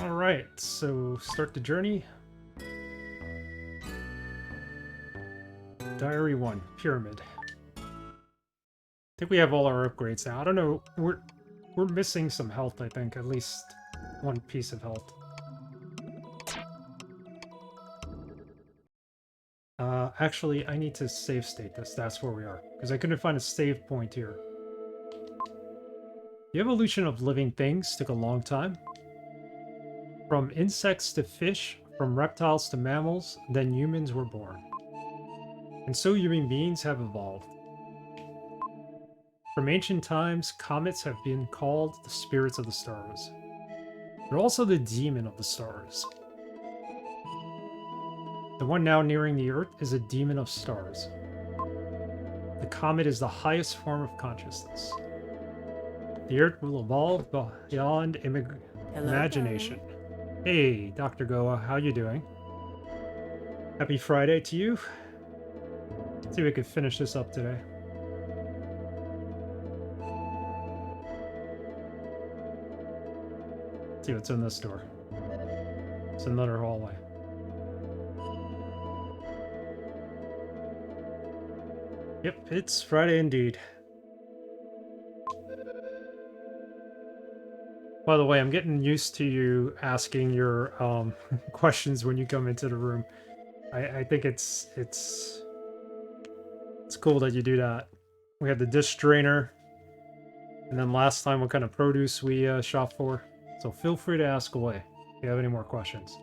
Alright, so start the journey. Diary 1, Pyramid. I think we have all our upgrades now. I don't know, we're missing some health, I think. At least one piece of health. Actually, I need to save state this. That's where we are. Because I couldn't find a save point here. The evolution of living things took a long time. From insects to fish, from reptiles to mammals, then humans were born. And so human beings have evolved. From ancient times, comets have been called the spirits of the stars. They're also the demon of the stars. The one now nearing the Earth is a demon of stars. The comet is the highest form of consciousness. The Earth will evolve beyond imagination. Hey, Dr. Goa, how you doing? Happy Friday to you. Let's see if we can finish this up today. Let's see what's in this door. It's another hallway. Yep, it's Friday indeed. By the way, I'm getting used to you asking your questions when you come into the room. I think it's cool that you do that. We have the dish drainer, and then last time what kind of produce we shop for. So feel free to ask away if you have any more questions.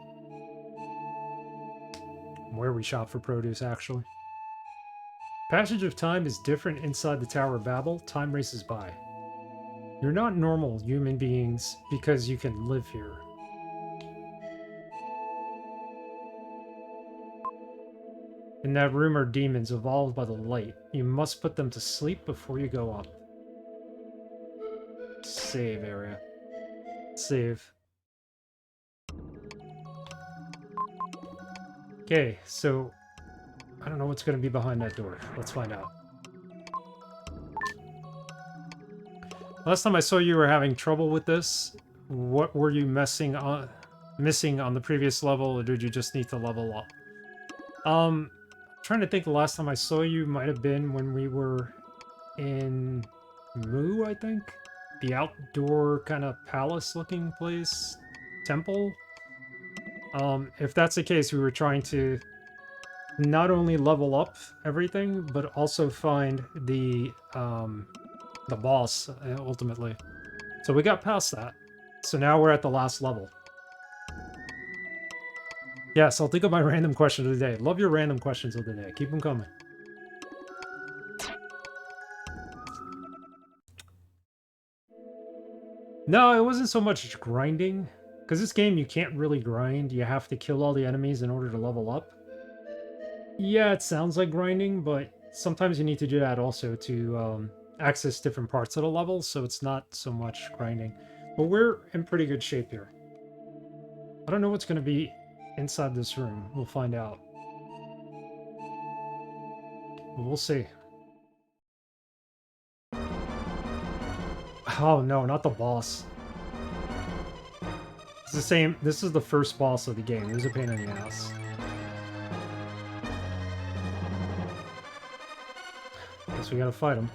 Where we shop for produce, actually. Passage of time is different inside the Tower of Babel. Time races by. You're not normal human beings because you can live here. In that room are demons evolved by the light. You must put them to sleep before you go up. Save area. Save. Okay, so I don't know what's going to be behind that door. Let's find out. Last time I saw you were having trouble with this. What were you missing on the previous level, or did you just need to level up? Trying to think the last time I saw you might have been when we were in Mu, I think? The outdoor kind of palace-looking place? Temple? If that's the case, we were trying to not only level up everything, but also find the boss, ultimately. So we got past that. So now we're at the last level. Yes, I'll think of my random question of the day. Love your random questions of the day. Keep them coming. No, it wasn't so much grinding. Because this game, you can't really grind. You have to kill all the enemies in order to level up. Yeah, it sounds like grinding, but sometimes you need to do that also to access different parts of the level, so it's not so much grinding. But we're in pretty good shape here. I don't know what's going to be inside this room. We'll find out. But we'll see. Oh no, not the boss. It's the same. This is the first boss of the game. It was a pain in the ass. Guess we gotta fight him.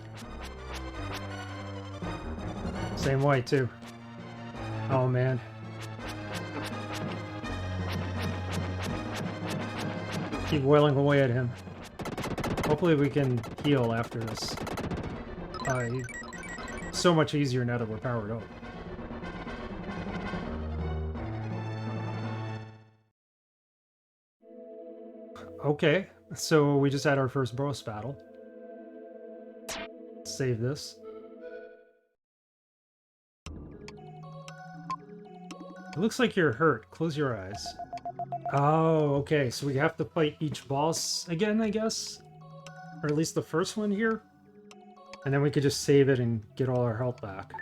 Same way, too. Oh, man. Keep wailing away at him. Hopefully we can heal after this. So much easier now that we're powered up. Okay, so we just had our first boss battle. Save this. It looks like you're hurt. Close your eyes. Oh, okay, so we have to fight each boss again, I guess? Or at least the first one here? And then we could just save it and get all our health back.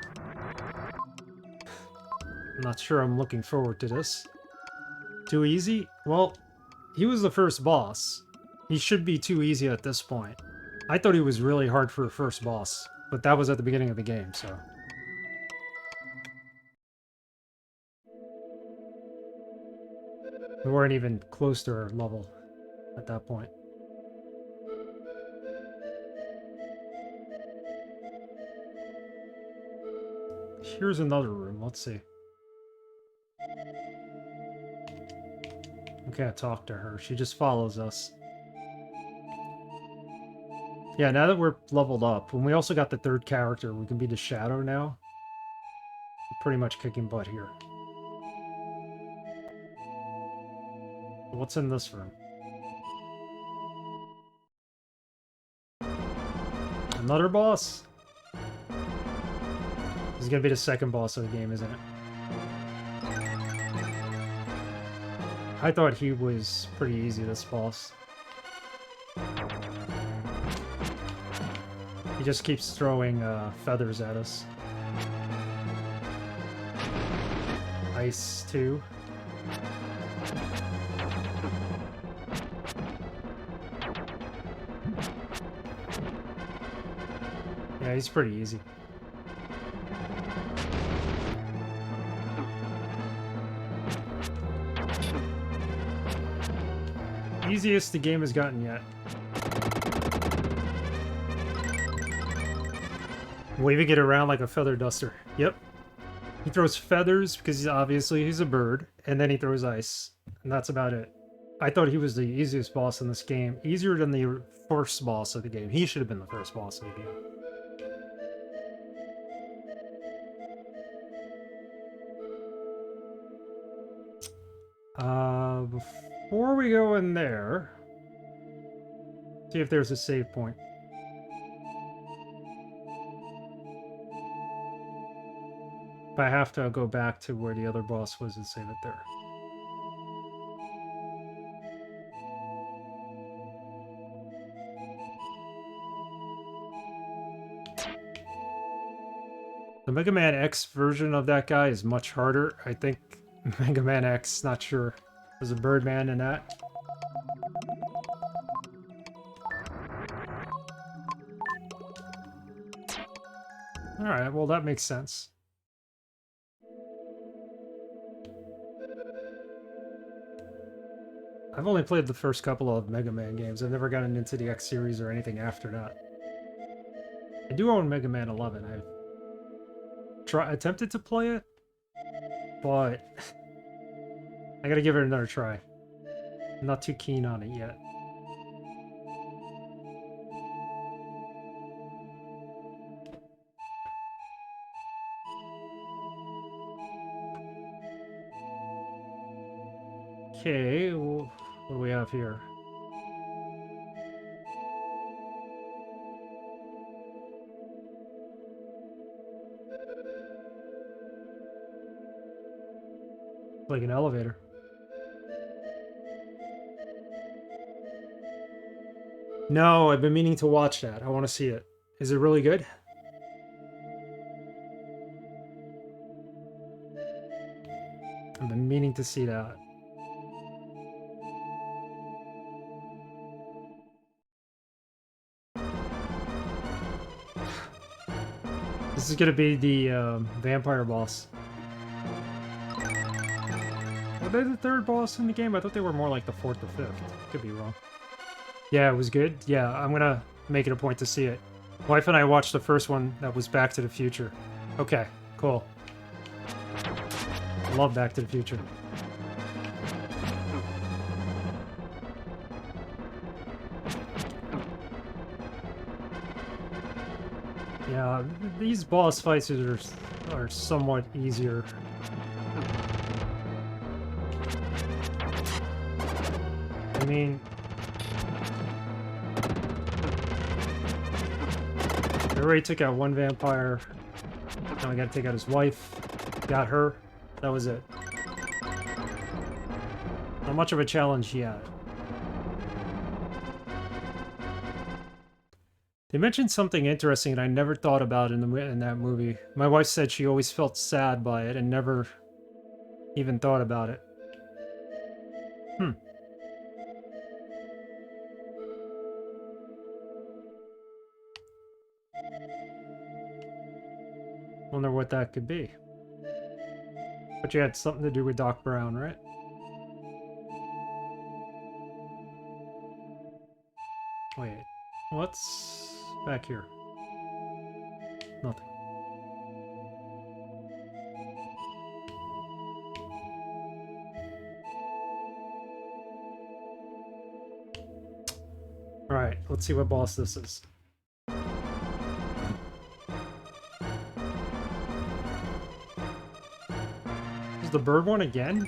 I'm not sure I'm looking forward to this. Too easy? Well, he was the first boss. He should be too easy at this point. I thought he was really hard for a first boss, but that was at the beginning of the game, so... We weren't even close to our level at that point. Here's another room. Let's see. We can't talk to her. She just follows us. Yeah, now that we're leveled up, when we also got the third character, we can be the Shadow now. We're pretty much kicking butt here. What's in this room? Another boss? This is gonna be the second boss of the game, isn't it? I thought he was pretty easy, this boss. He just keeps throwing feathers at us. Ice, too. Yeah, he's pretty easy. Easiest the game has gotten yet. Waving it around like a feather duster. Yep. He throws feathers because he's a bird, and then he throws ice. And that's about it. I thought he was the easiest boss in this game. Easier than the first boss of the game. He should have been the first boss of the game. Before we go in there, see if there's a save point. If I have to go back to where the other boss was and save it there. The Mega Man X version of that guy is much harder. I think Mega Man X, not sure. There's a Birdman in that. Alright, well that makes sense. I've only played the first couple of Mega Man games. I've never gotten into the X series or anything after that. I do own Mega Man 11. I've attempted to play it, but I gotta give it another try. I'm not too keen on it yet. Okay, well, what do we have here? Like an elevator. No, I've been meaning to watch that. I want to see it. Is it really good? I've been meaning to see that. This is gonna be the vampire boss. Were they the third boss in the game? I thought they were more like the fourth or fifth. Could be wrong. Yeah, it was good. Yeah, I'm gonna make it a point to see it. Wife and I watched the first one that was Back to the Future. Okay, cool. I love Back to the Future. Yeah, these boss fights are somewhat easier. I mean, I already took out one vampire. Now I gotta take out his wife. Got her. That was it. Not much of a challenge yet. They mentioned something interesting and I never thought about in that movie. My wife said she always felt sad by it and never even thought about it. Wonder what that could be. But you had something to do with Doc Brown, right? Wait, what's back here? Nothing. Alright, let's see what boss this is. Is the bird one again?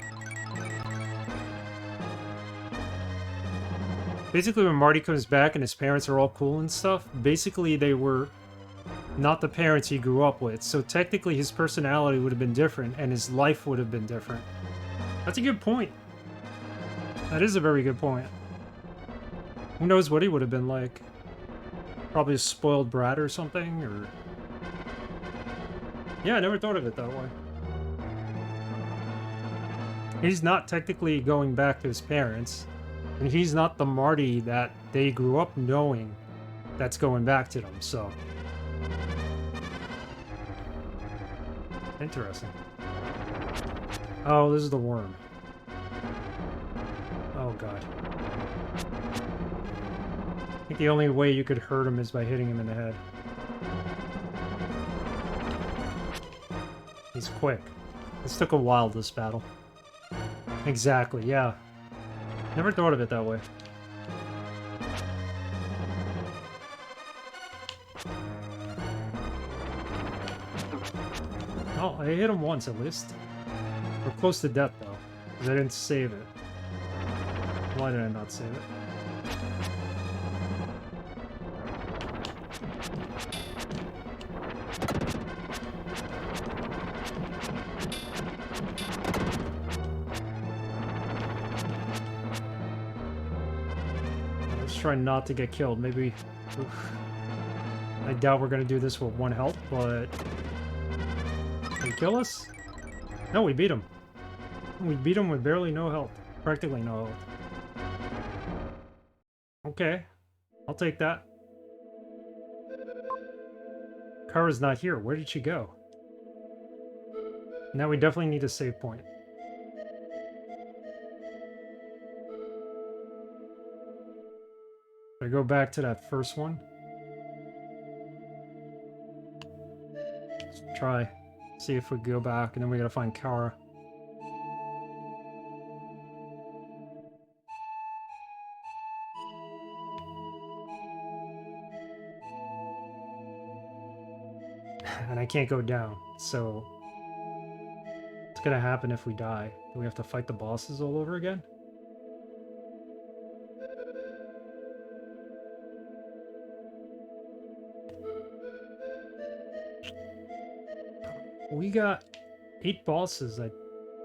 Basically, when Marty comes back and his parents are all cool and stuff, basically they were not the parents he grew up with. So technically his personality would have been different and his life would have been different. That's a good point. That is a very good point. Who knows what he would have been like? Probably a spoiled brat or something, or... Yeah, I never thought of it that way. He's not technically going back to his parents, and he's not the Marty that they grew up knowing that's going back to them, so... Interesting. Oh, this is the worm. Oh, God. I think the only way you could hurt him is by hitting him in the head. He's quick. This took a while, this battle. Exactly, yeah. Never thought of it that way. Oh, I hit him once at least. We're close to death though, because I didn't save it. Why did I not save it? Let's try not to get killed. Maybe... Oof. I doubt we're gonna do this with 1 health, but... Did he kill us? No, we beat him. We beat him with barely no health. Practically no health. Okay. I'll take that. Kara's not here. Where did she go? Now we definitely need a save point. I go back to that first one. Let's try. See if we go back, and then we gotta find Kara. And I can't go down, so... What's gonna happen if we die? Do we have to fight the bosses all over again? We got 8 bosses, I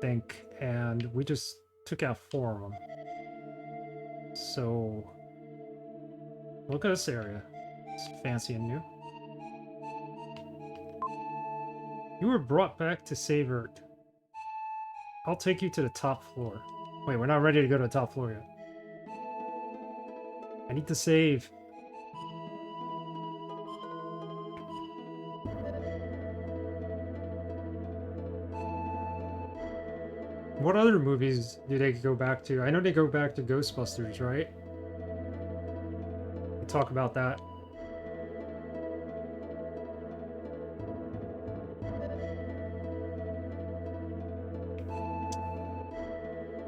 think, and we just took out 4 of them. So... Look at this area. It's fancy and new. You were brought back to save Earth. I'll take you to the top floor. Wait, we're not ready to go to the top floor yet. I need to save. What other movies do they go back to? I know they go back to Ghostbusters, right? We'll talk about that.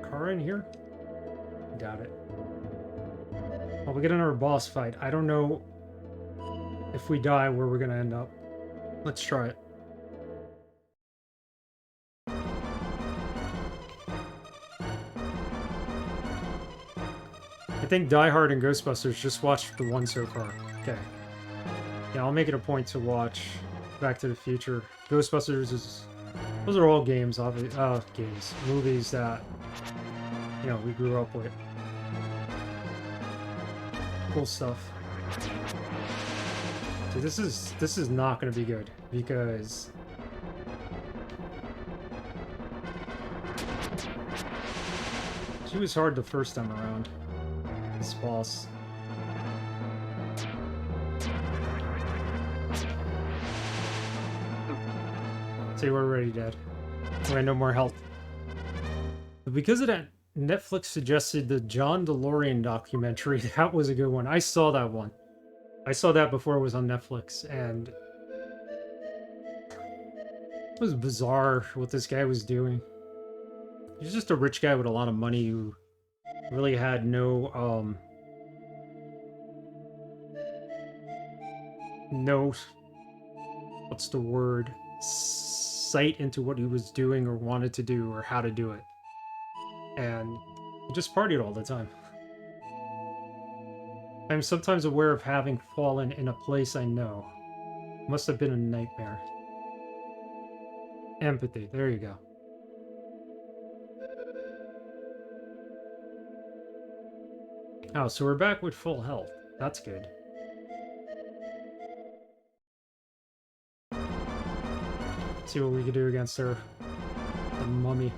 Kara in here? Doubt it. Well, we get another boss fight. I don't know if we die where we're gonna end up. Let's try it. I think Die Hard and Ghostbusters. Just watched the one so far. Okay. Yeah, I'll make it a point to watch Back to the Future. Ghostbusters is... Those are all games, obviously. Movies that, you know, we grew up with. Cool stuff. So this is not going to be good, because... She was hard the first time around. This boss. See, we're already dead. We had no more health. But because of that Netflix suggested the John DeLorean documentary. That was a good one. I saw that one. I saw that before it was on Netflix, and it was bizarre what this guy was doing. He's just a rich guy with a lot of money who really had no, what's the word? Sight into what he was doing or wanted to do or how to do it. And he just partied all the time. I'm sometimes aware of having fallen in a place I know. Must have been a nightmare. Empathy, there you go. Oh, so we're back with full health. That's good. See what we can do against her. The mummy.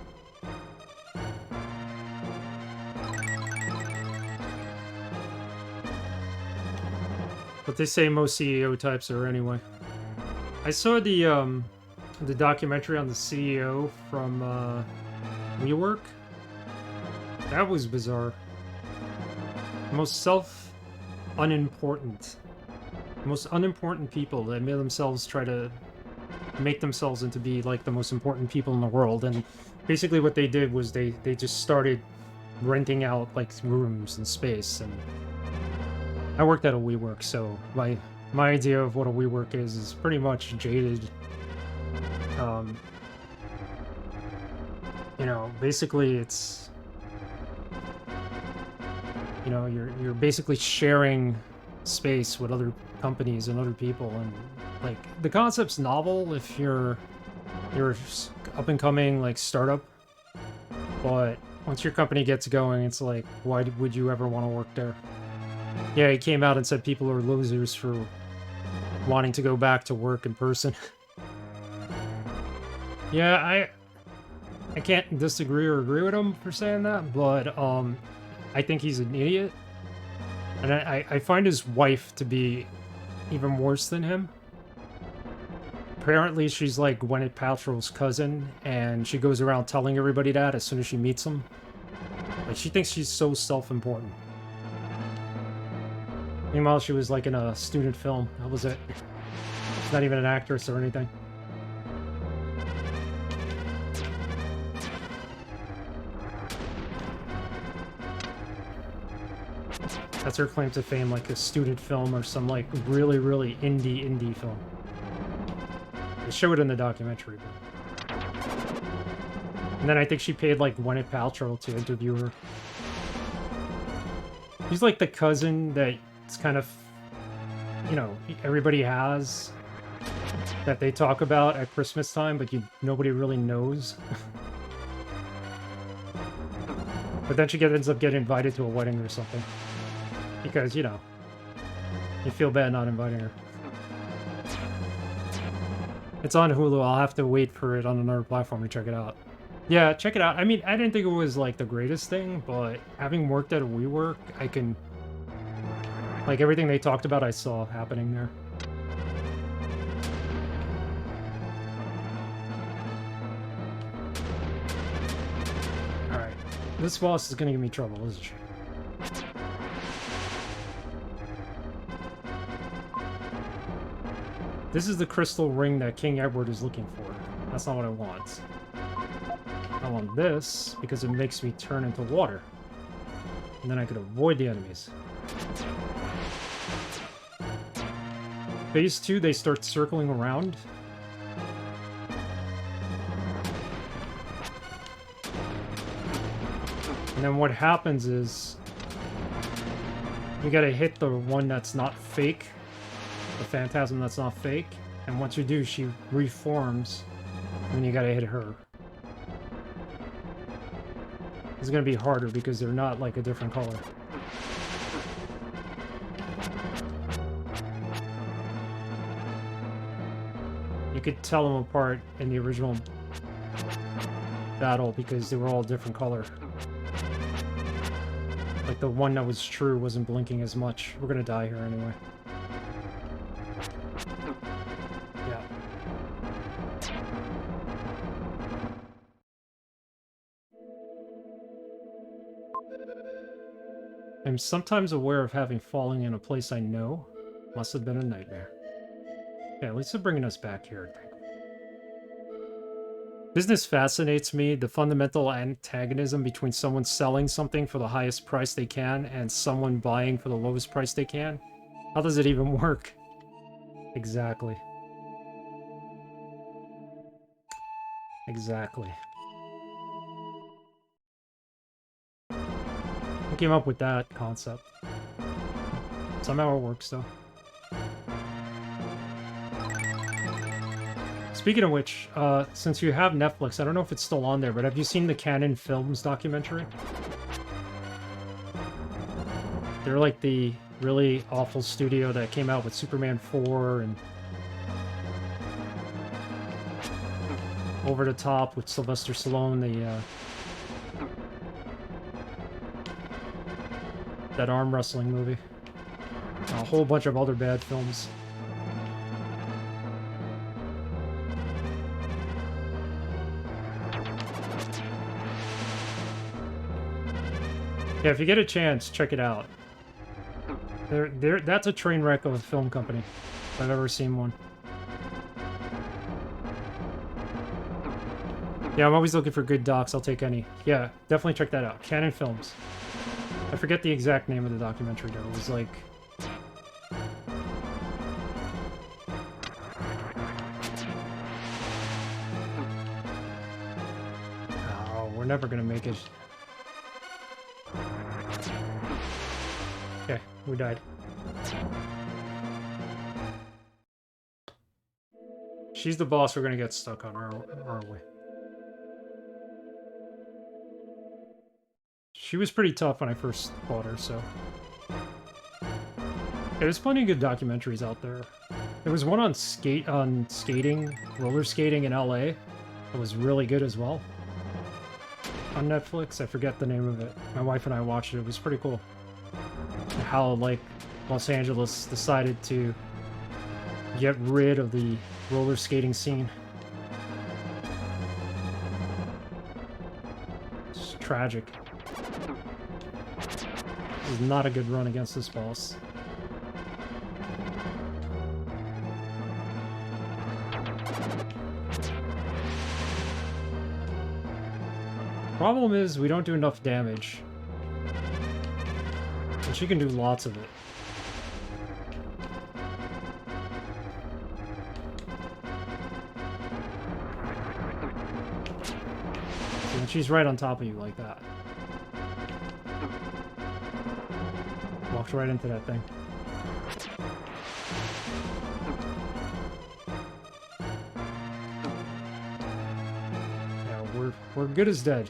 But they say most CEO types are anyway. I saw the documentary on the CEO from WeWork. That was bizarre. Most unimportant people that made themselves try to make themselves into be like the most important people in the world. And basically what they did was they just started renting out like rooms and space. And I worked at a WeWork, so my idea of what a WeWork is pretty much jaded. You know, basically it's, you know, you're basically sharing space with other companies and other people, and like the concept's novel if you're up and coming like startup, but once your company gets going, it's like, why would you ever want to work there? Yeah, he came out and said people are losers for wanting to go back to work in person. Yeah, I can't disagree or agree with him for saying that, but I think he's an idiot. And I find his wife to be even worse than him. Apparently, she's like Gwyneth Paltrow's cousin, and she goes around telling everybody that as soon as she meets him. Like, she thinks she's so self-important. Meanwhile, she was like in a student film. That was it. She's not even an actress or anything. That's her claim to fame, like a student film or some like really, really indie film. They show it in the documentary. But... And then I think she paid like Gwyneth Paltrow to interview her. She's like the cousin that it's kind of, you know, everybody has that they talk about at Christmas time, but nobody really knows. But then she ends up getting invited to a wedding or something. Because, you know, you feel bad not inviting her. It's on Hulu. I'll have to wait for it on another platform to check it out. Yeah, check it out. I mean, I didn't think it was, like, the greatest thing, but having worked at a WeWork, I can... Like, everything they talked about, I saw happening there. Alright. This boss is gonna give me trouble, isn't she? This is the crystal ring that King Edward is looking for. That's not what I want. I want this because it makes me turn into water. And then I could avoid the enemies. Phase 2, they start circling around. And then what happens is... You gotta hit the one that's not fake. The phantasm that's not fake, and once you do, she reforms, and you gotta hit her. It's gonna be harder because they're not like a different color. You could tell them apart in the original battle because they were all different color. Like the one that was true wasn't blinking as much. We're gonna die here anyway. I'm sometimes aware of having fallen in a place I know. Must have been a nightmare. Okay, at least they're bringing us back here, I think. Business fascinates me. The fundamental antagonism between someone selling something for the highest price they can and someone buying for the lowest price they can. How does it even work? Exactly. Exactly. Who came up with that concept? Somehow it works, though. Speaking of which, since you have Netflix, I don't know if it's still on there, but have you seen the Canon Films documentary? They're like the really awful studio that came out with Superman 4 and Over the Top with Sylvester Stallone, that arm wrestling movie. A whole bunch of other bad films. Yeah, if you get a chance, check it out. That's a train wreck of a film company, if I've ever seen one. Yeah, I'm always looking for good docs. I'll take any. Yeah, definitely check that out. Canon Films. I forget the exact name of the documentary, though. It was like... Oh, we're never gonna make it. Okay, we died. She's the boss, we're gonna get stuck on her, aren't we? She was pretty tough when I first fought her, so... Yeah, there's plenty of good documentaries out there. There was one on skating, roller skating in LA. It was really good as well. On Netflix, I forget the name of it. My wife and I watched it, it was pretty cool. How, like, Los Angeles decided to get rid of the roller skating scene. It's tragic. This is not a good run against this boss. Problem is, we don't do enough damage. And she can do lots of it. And she's right on top of you like that. Walked right into that thing. Yeah, we're good as dead.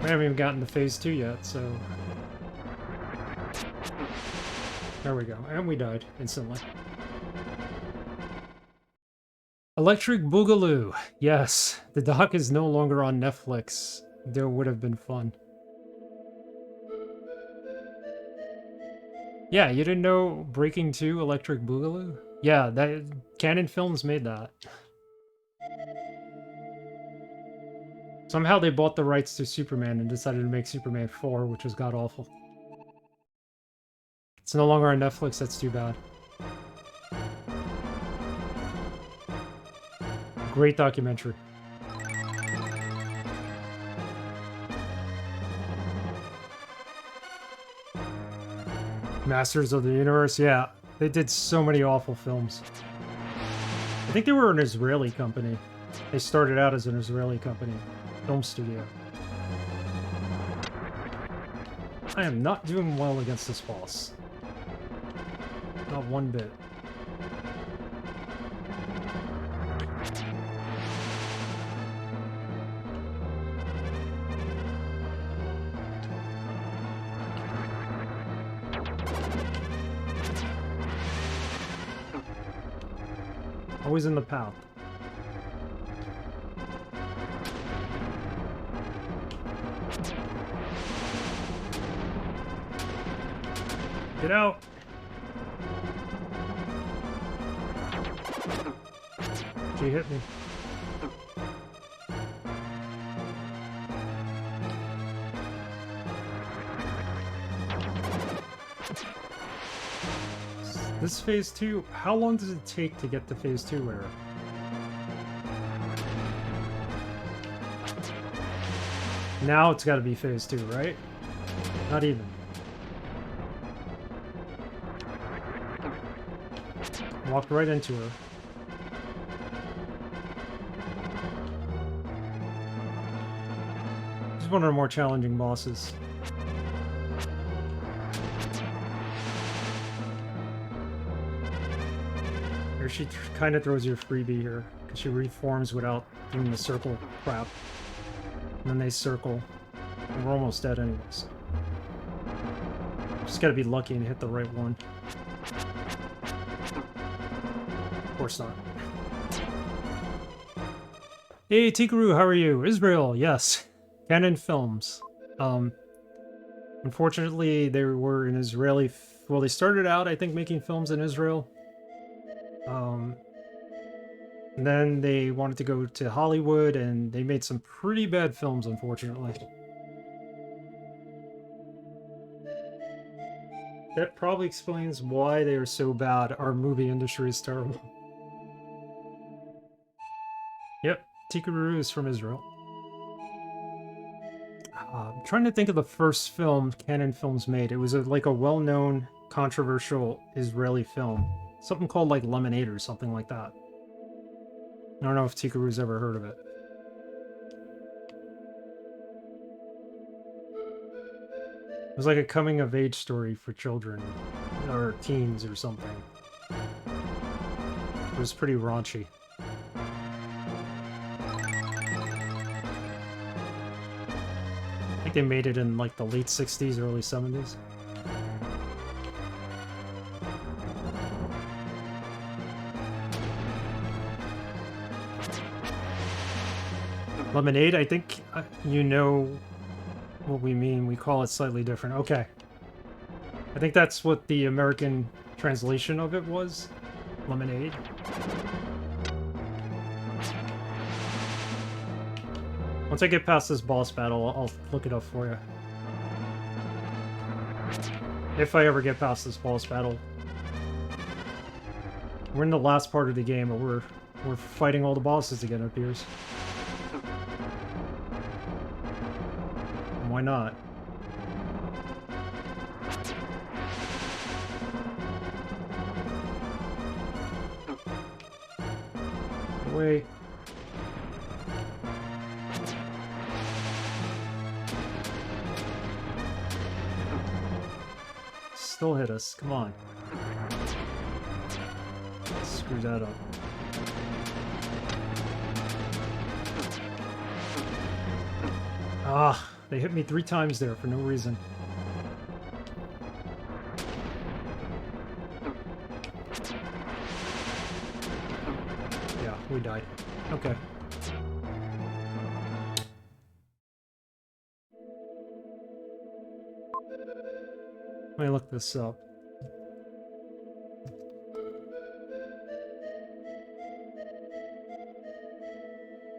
We haven't even gotten to phase 2 yet, so... There we go. And we died instantly. Electric Boogaloo. Yes, the doc is no longer on Netflix. There would have been fun. Yeah, you didn't know Breaking 2 Electric Boogaloo? Yeah, that Canon Films made that. Somehow they bought the rights to Superman and decided to make Superman 4, which was god-awful. It's no longer on Netflix, that's too bad. Great documentary. Masters of the Universe, yeah. They did so many awful films. I think they were an Israeli company. They started out as an Israeli company. Film studio. I am not doing well against this boss. Not one bit. Always in the path. Get out! She hit me. This phase 2, how long does it take to get to phase 2 where? Now it's gotta be phase 2, right? Not even. Walked right into her. She's one of the more challenging bosses. Here she kind of throws you a freebie here, because she reforms without doing the circle crap. And then they circle. And we're almost dead anyways. Just gotta be lucky and hit the right one. Of course not. Hey, Tikaru, how are you? Israel, yes. Canon Films. Unfortunately, they were an Israeli... Well, they started out, I think, making films in Israel. And then they wanted to go to Hollywood, and they made some pretty bad films, unfortunately. That probably explains why they are so bad. Our movie industry is terrible. Yep, Tikaru is from Israel. I'm trying to think of the first film Canon Films made. It was like a well-known, controversial Israeli film. Something called like Lemonade or something like that. I don't know if Tikaru's ever heard of it. It was like a coming-of-age story for children, or teens or something. It was pretty raunchy. I think they made it in like the late 60s, early 70s. Lemonade, I think you know what we mean. We call it slightly different. Okay. I think that's what the American translation of it was. Lemonade. Once I get past this boss battle, I'll look it up for you. If I ever get past this boss battle. We're in the last part of the game, but we're fighting all the bosses again, it appears. Why not? Away. Still hit us, come on. Screw that up. Ah, they hit me 3 times there for no reason. Yeah, we died. Okay. Let me look this up.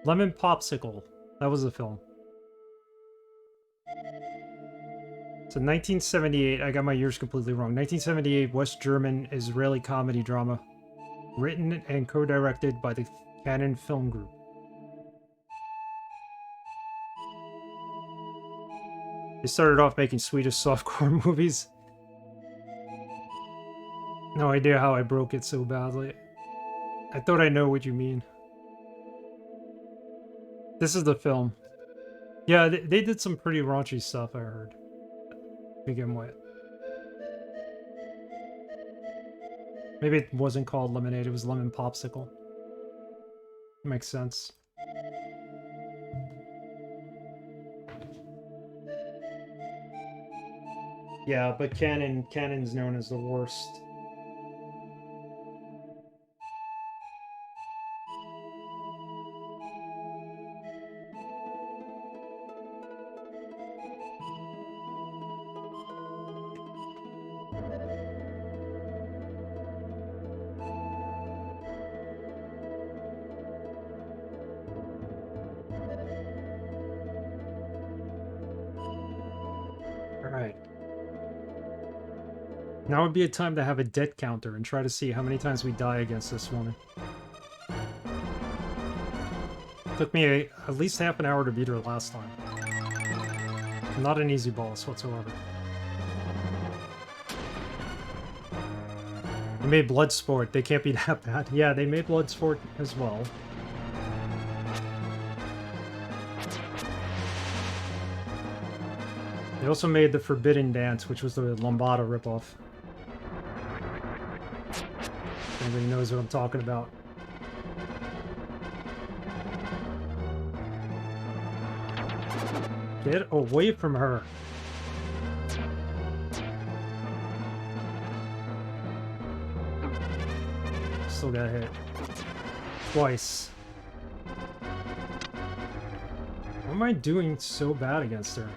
Lemon Popsicle. That was the film. So 1978, I got my years completely wrong. 1978 West German Israeli comedy drama. Written and co-directed by the Canon Film Group. They started off making Swedish softcore movies. No idea how I broke it so badly. I thought I know what you mean. This is the film. Yeah, they did some pretty raunchy stuff, I heard. To begin with. Maybe it wasn't called Lemonade, it was Lemon Popsicle. Makes sense. Yeah, but Canon's known as the worst. Now would be a time to have a debt counter and try to see how many times we die against this woman. Took me at least half an hour to beat her last time. Not an easy boss whatsoever. They made Bloodsport. They can't be that bad. Yeah, they made Bloodsport as well. They also made the Forbidden Dance, which was the Lambada ripoff. Everybody knows what I'm talking about. Get away from her. Still got hit. Twice. Why am I doing so bad against her?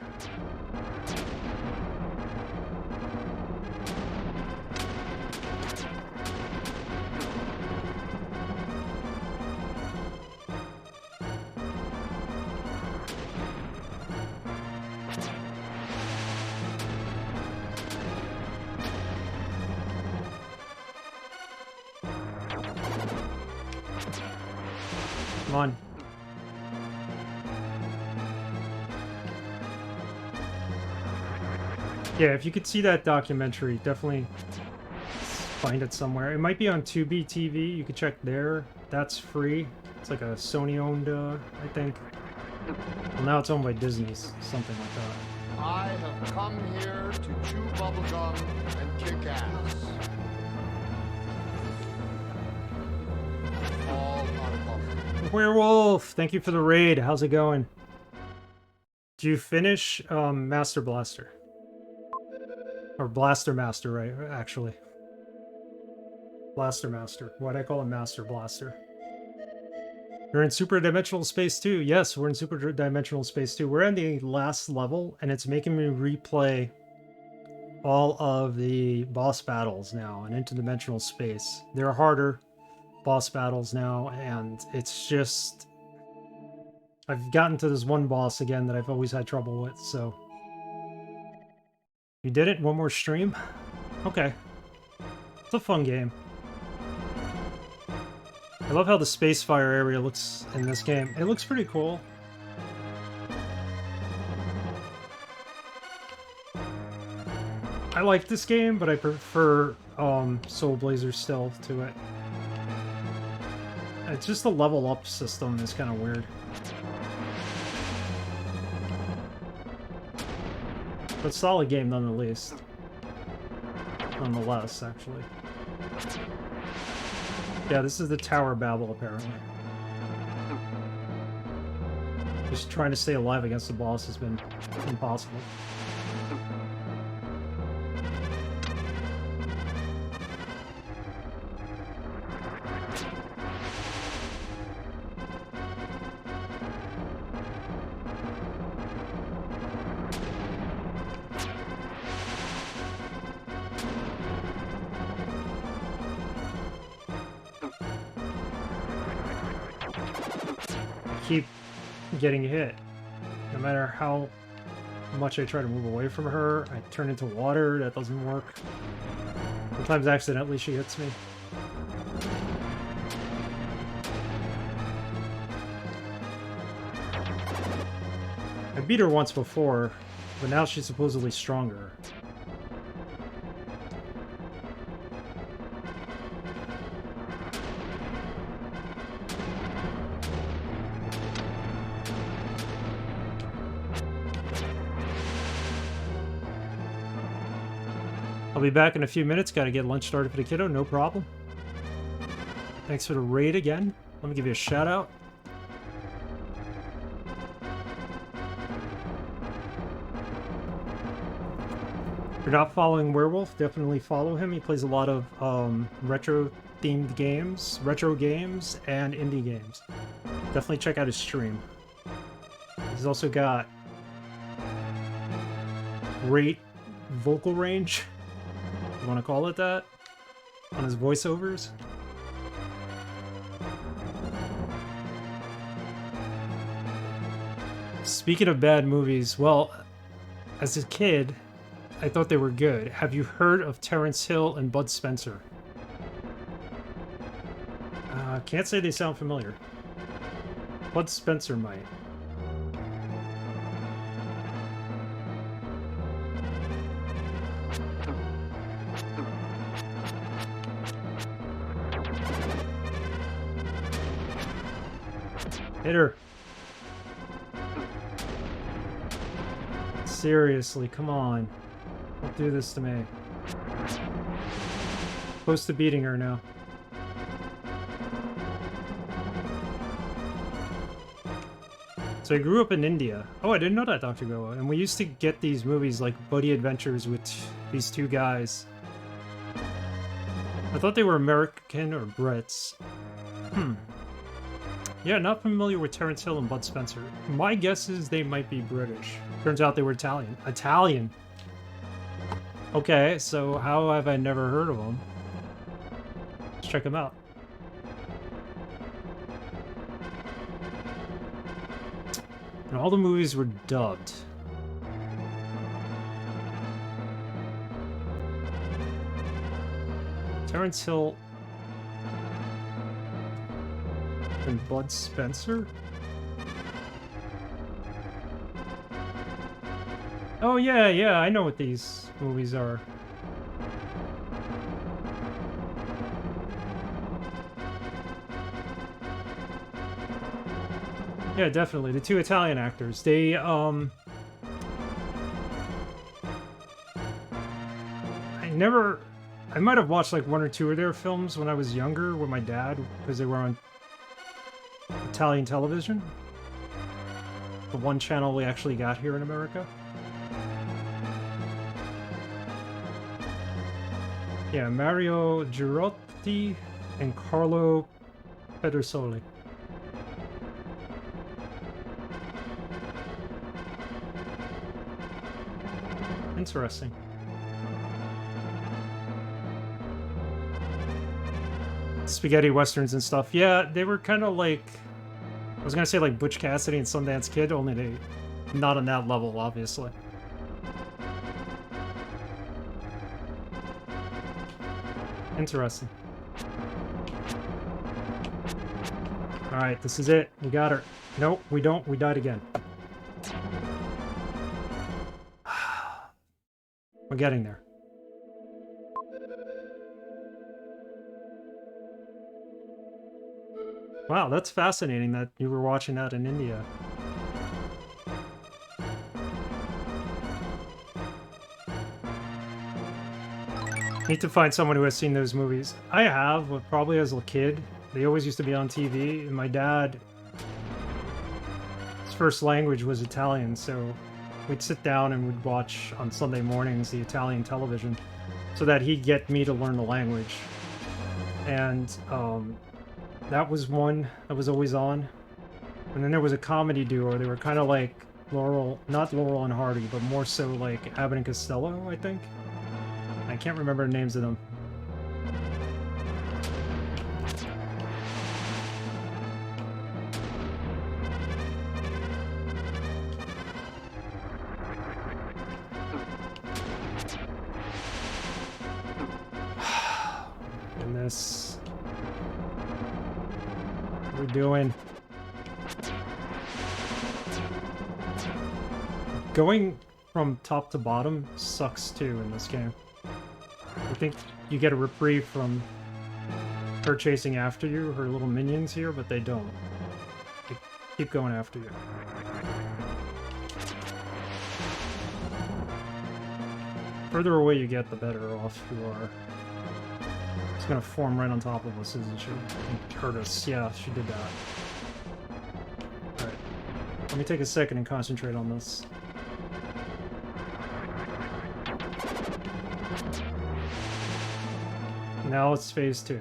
Come on. Yeah, if you could see that documentary, definitely find it somewhere. It might be on Tubi TV. You could check there. That's free. It's like a Sony-owned, I think. Well, now it's owned by Disney, something like that. I have come here to chew bubblegum and kick ass. All out of bubblegum. Werewolf! Thank you for the raid. How's it going? Did you finish Master Blaster? Or Blaster Master, right? Actually. Blaster Master. Why'd I call it Master Blaster? You're in Super Dimensional Space 2. Yes, we're in Super Dimensional Space 2. We're on the last level, and it's making me replay all of the boss battles now in interdimensional space. They're harder boss battles now, and it's just... I've gotten to this one boss again that I've always had trouble with, so... You did it? One more stream? Okay. It's a fun game. I love how the Spacefire area looks in this game. It looks pretty cool. I like this game, but I prefer Soul Blazer still to it. It's just the level up system is kind of weird. But solid game nonetheless. Nonetheless, actually. Yeah, this is the Tower of Babel, apparently. Just trying to stay alive against the boss has been impossible. Keep getting hit. No matter how much I try to move away from her, I turn into water, that doesn't work. Sometimes accidentally she hits me. I beat her once before, but now she's supposedly stronger. I'll be back in a few minutes. Gotta get lunch started for the kiddo. No problem. Thanks for the raid again. Let me give you a shout out. If you're not following Werewolf, definitely follow him. He plays a lot of retro-themed games, retro games, and indie games. Definitely check out his stream. He's also got great vocal range. You want to call it that? On his voiceovers. Speaking of bad movies, well, as a kid, I thought they were good. Have you heard of Terrence Hill and Bud Spencer? Can't say they sound familiar. Bud Spencer might. Hit her. Seriously, come on. Don't do this to me. Close to beating her now. So I grew up in India. Oh, I didn't know that, Dr. Goa. And we used to get these movies like Buddy Adventures with these two guys. I thought they were American or Brits. Yeah, not familiar with Terrence Hill and Bud Spencer. My guess is they might be British. Turns out they were Italian. Italian! Okay, so how have I never heard of them? Let's check them out. And all the movies were dubbed. Terrence Hill and Bud Spencer? Oh yeah, I know what these movies are. Yeah, definitely. The two Italian actors. They, I might have watched like one or two of their films when I was younger with my dad, because they were on Italian television. The one channel we actually got here in America. Yeah, Mario Girotti and Carlo Pedersoli. Interesting. Spaghetti westerns and stuff. Yeah, they were kind of like, I was gonna say like Butch Cassidy and Sundance Kid, only they not on that level, obviously. Interesting. Alright, this is it. We got her. Nope, we don't. We died again. We're getting there. Wow, that's fascinating that you were watching that in India. Need to find someone who has seen those movies. I have, but probably as a kid. They always used to be on TV, and my dad, his first language was Italian, so we'd sit down and we'd watch on Sunday mornings the Italian television so that he'd get me to learn the language. And that was one that was always on. And then there was a comedy duo. They were kind of like not Laurel and Hardy, but more so like Abbott and Costello, I think. I can't remember the names of them. And this... What are we doing? Going from top to bottom sucks too in this game. I think you get a reprieve from her chasing after you, her little minions here, but they don't. They keep going after you. Further away you get, the better off you are. It's gonna form right on top of us, isn't she? And hurt us. Yeah, she did that. Alright. Let me take a second and concentrate on this. Now it's phase 2.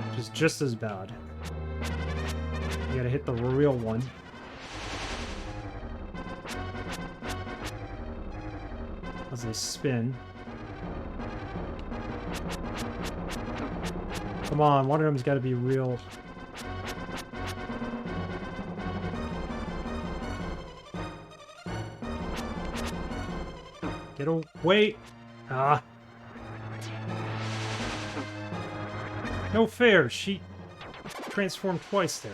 Which is just as bad. You gotta hit the real one. As they spin. Come on, one of them's gotta be real. Get away! Ah. No fair! She transformed twice there.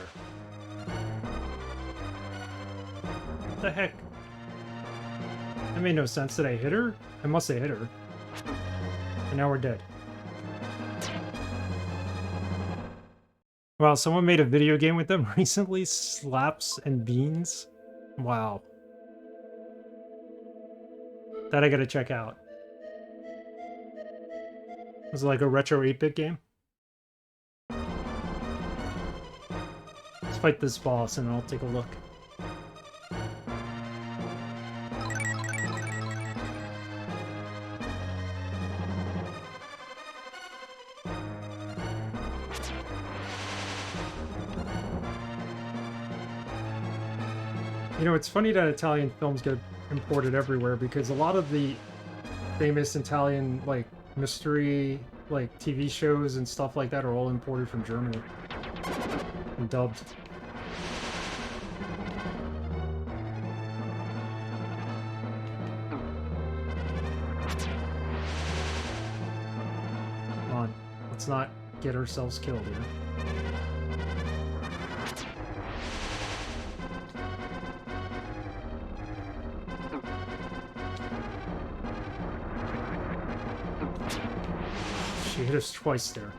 What the heck? That made no sense. Did I hit her? I must have hit her. And now we're dead. Wow, someone made a video game with them recently? Slaps and Beans? Wow. That I gotta check out. Was it like a retro 8-bit game? Let's fight this boss and I'll take a look. You know, it's funny that Italian films get imported everywhere because a lot of the famous Italian, like, mystery, like, TV shows and stuff like that are all imported from Germany and dubbed. Come on, let's not get ourselves killed here. She hit us twice there.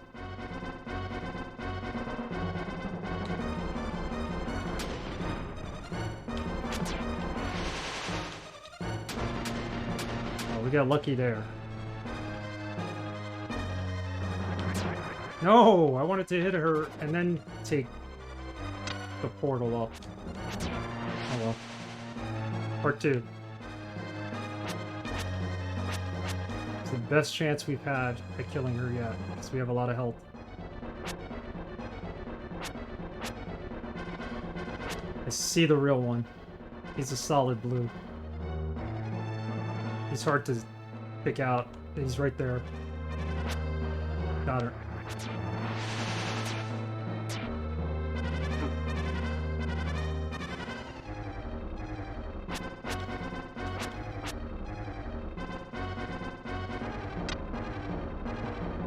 Oh, we got lucky there. No! I wanted to hit her and then take the portal up. Oh well. Part 2. It's the best chance we've had at killing her yet, because we have a lot of health. I see the real one. He's a solid blue. He's hard to pick out. He's right there. Got her.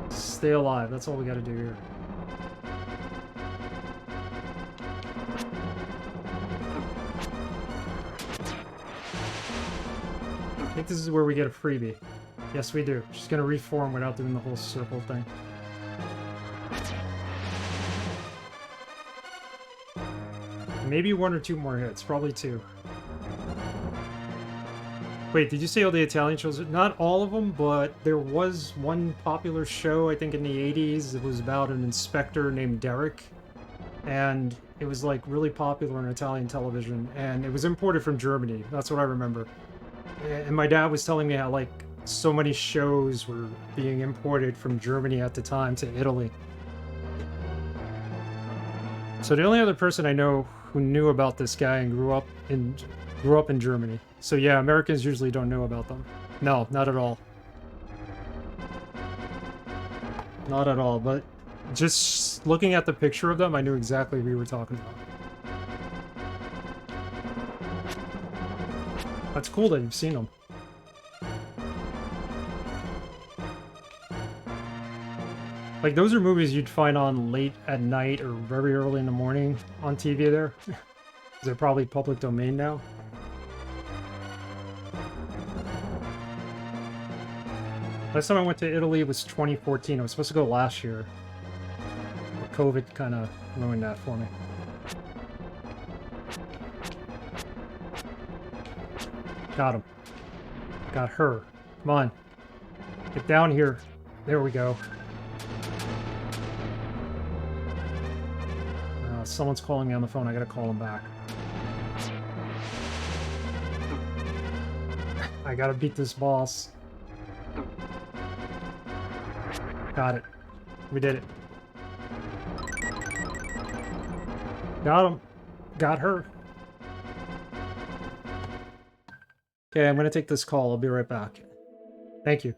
Stay alive. That's all we gotta do here. I think this is where we get a freebie. Yes, we do. She's gonna reform without doing the whole circle thing. Maybe 1 or 2 more hits. Probably 2. Wait, did you say all the Italian shows? Not all of them, but there was one popular show, I think in the 80s. It was about an inspector named Derek. And it was like really popular on Italian television. And it was imported from Germany. That's what I remember. And my dad was telling me how like so many shows were being imported from Germany at the time to Italy. So the only other person I know who knew about this guy and grew up in Germany. So yeah, Americans usually don't know about them. No, not at all. Not at all, but just looking at the picture of them, I knew exactly who we were talking about. That's cool that you've seen them. Like, those are movies you'd find on late at night or very early in the morning on TV there. They're probably public domain now. Last time I went to Italy was 2014. I was supposed to go last year. But COVID kind of ruined that for me. Got him. Got her. Come on. Get down here. There we go. Someone's calling me on the phone. I gotta call him back. I gotta beat this boss. Got it. We did it. Got him. Got her. Okay, I'm gonna take this call. I'll be right back. Thank you.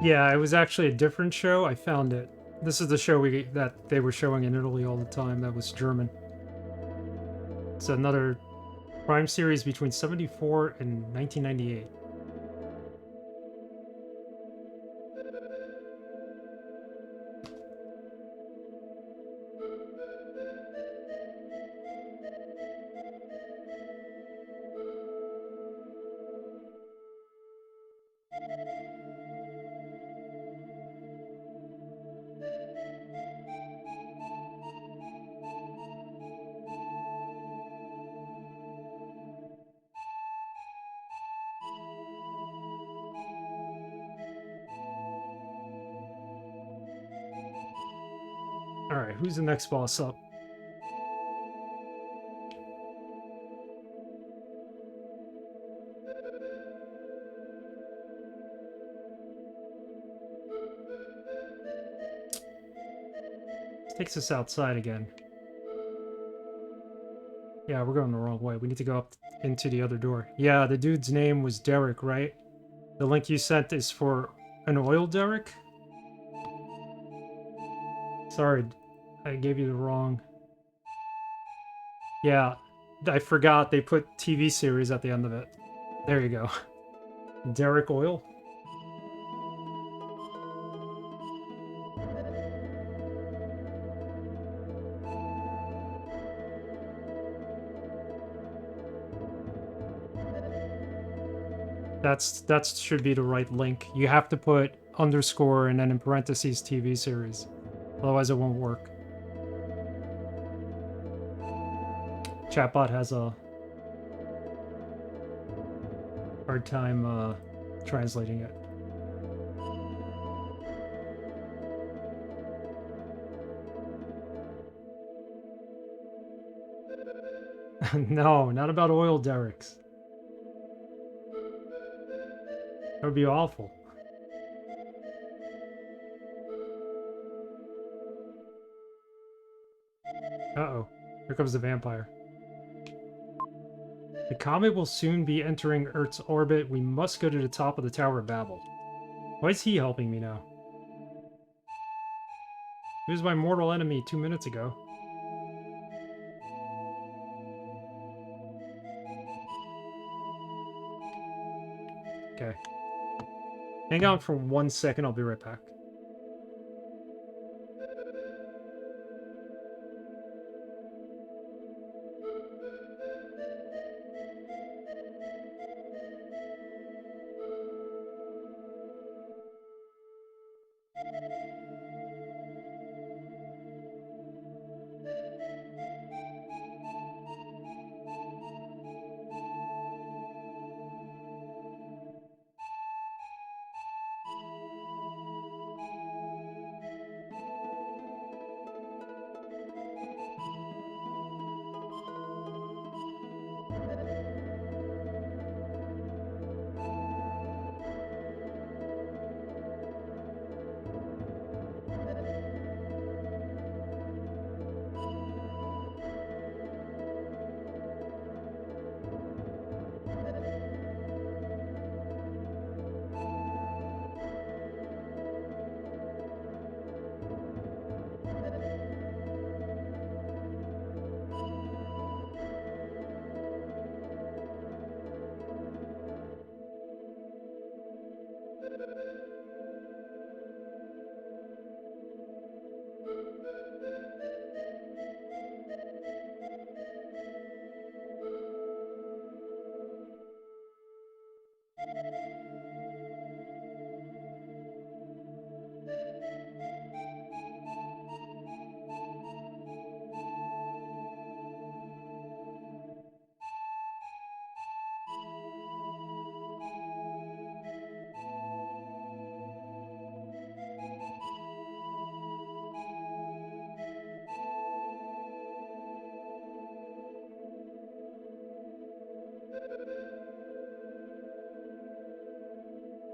Yeah, it was actually a different show. I found it. This is the show that they were showing in Italy all the time. That was German. It's another crime series between 74 and 1998. All right, who's the next boss up? This takes us outside again. Yeah, we're going the wrong way. We need to go up into the other door. Yeah, the dude's name was Derek, right? The link you sent is for an oil derrick? Sorry, I gave you the wrong. Yeah, I forgot they put TV series at the end of it. There you go. Derrick Oil? That should be the right link. You have to put underscore and then in parentheses TV series. Otherwise it won't work. Chatbot has a hard time translating it. No, not about oil derricks. That would be awful. Uh-oh. Here comes the vampire. The comet will soon be entering Earth's orbit. We must go to the top of the Tower of Babel. Why is he helping me now? He was my mortal enemy 2 minutes ago. Okay. Hang on for 1 second, I'll be right back.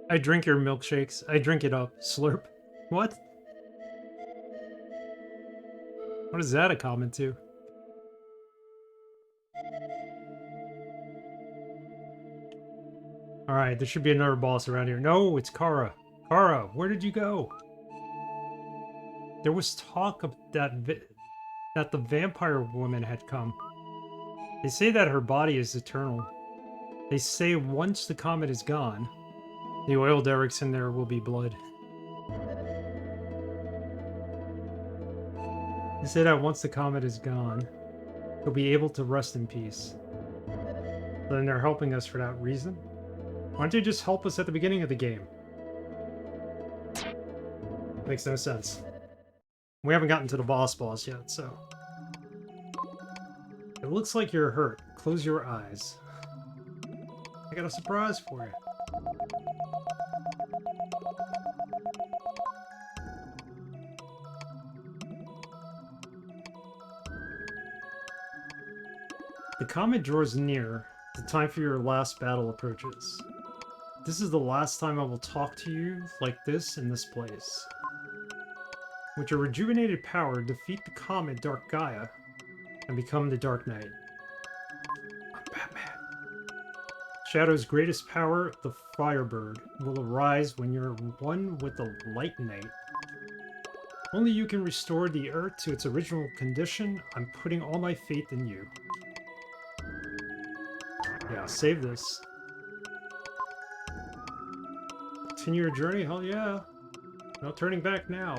I drink your milkshakes. I drink it up. Slurp. What? What is that a comment to? Alright, there should be another boss around here. No, it's Kara. Kara, where did you go? There was talk of that the vampire woman had come. They say that her body is eternal. They say once the comet is gone, the oil derricks in there will be blood. They say that once the comet is gone, you'll be able to rest in peace. Then they're helping us for that reason? Why don't you just help us at the beginning of the game? Makes no sense. We haven't gotten to the boss yet, so... It looks like you're hurt. Close your eyes. I got a surprise for you. The comet draws near. The time for your last battle approaches. This is the last time I will talk to you like this in this place. With your rejuvenated power, defeat the comet Dark Gaia and become the Dark Knight. I'm Batman. Shadow's greatest power, the Firebird, will arise when you're one with the Light Knight. Only you can restore the Earth to its original condition. I'm putting all my faith in you. Yeah, save this. Continue your journey? Hell yeah. No turning back now.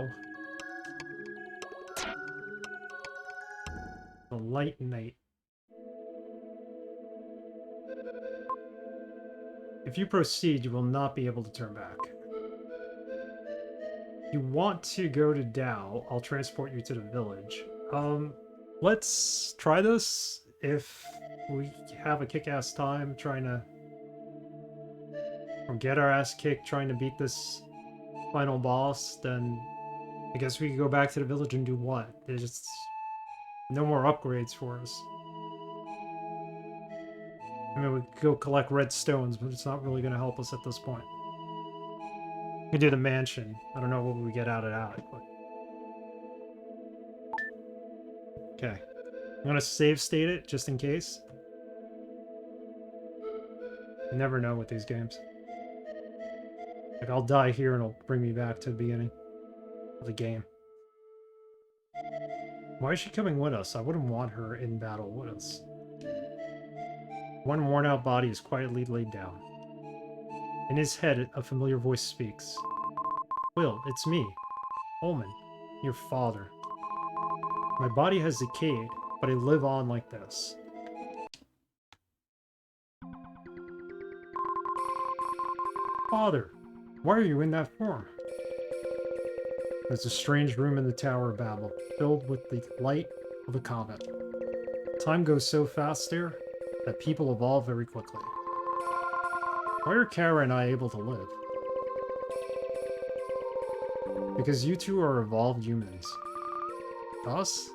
The Light Knight. If you proceed, you will not be able to turn back. If you want to go to Dow, I'll transport you to the village. Let's try this. If we have a kick-ass time trying to... or get our ass kicked trying to beat this final boss, then I guess we could go back to the village and do what? There's just no more upgrades for us. I mean, we could go collect red stones, but it's not really going to help us at this point. We could do the mansion. I don't know what we get out of that, but... Okay. I'm going to save state it, just in case. You never know with these games. Like, I'll die here and it'll bring me back to the beginning of the game. Why is she coming with us? I wouldn't want her in battle with us. One worn-out body is quietly laid down. In his head, a familiar voice speaks. Will, it's me, Ullman, your father. My body has decayed, but I live on like this. Father, why are you in that form? There's a strange room in the Tower of Babel, filled with the light of a comet. Time goes so fast there that people evolve very quickly. Why are Kara and I able to live? Because you two are evolved humans. Us?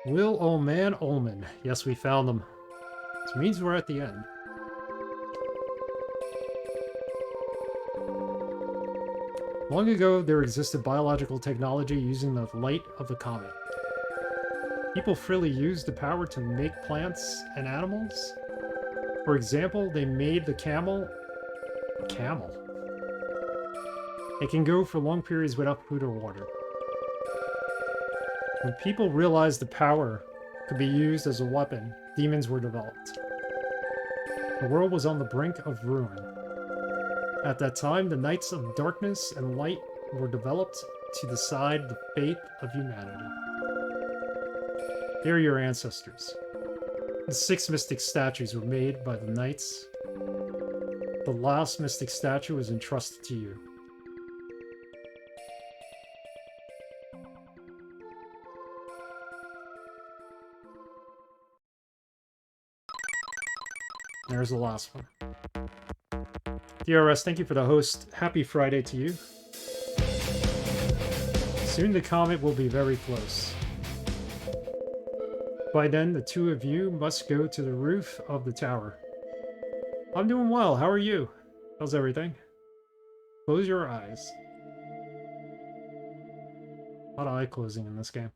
Will, oh man, Ullman. Yes, we found them. This means we're at the end. Long ago, there existed biological technology using the light of the comet. People freely used the power to make plants and animals. For example, they made the camel... Camel? It can go for long periods without food or water. When people realized the power could be used as a weapon, demons were developed. The world was on the brink of ruin. At that time, the Knights of Darkness and Light were developed to decide the fate of humanity. They are your ancestors. The 6 mystic statues were made by the Knights. The last mystic statue was entrusted to you. There's the last one. DRS, thank you for the host. Happy Friday to you. Soon the comet will be very close. By then, the two of you must go to the roof of the tower. I'm doing well. How are you? How's everything? Close your eyes. A lot of eye closing in this game.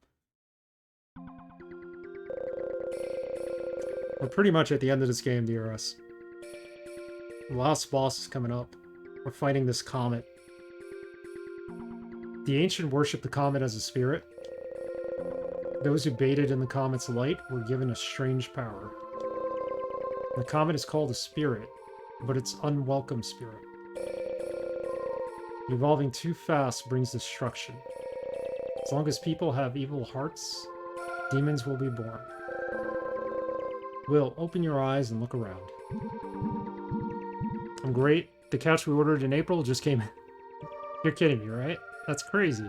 We're pretty much at the end of this game, DRS. The last boss is coming up. We're fighting this comet. The ancient worshipped the comet as a spirit. Those who bathed in the comet's light were given a strange power. The comet is called a spirit, but it's unwelcome spirit. Evolving too fast brings destruction. As long as people have evil hearts, demons will be born. Will, open your eyes and look around. I'm great. The couch we ordered in April just came in. You're kidding me, right? That's crazy.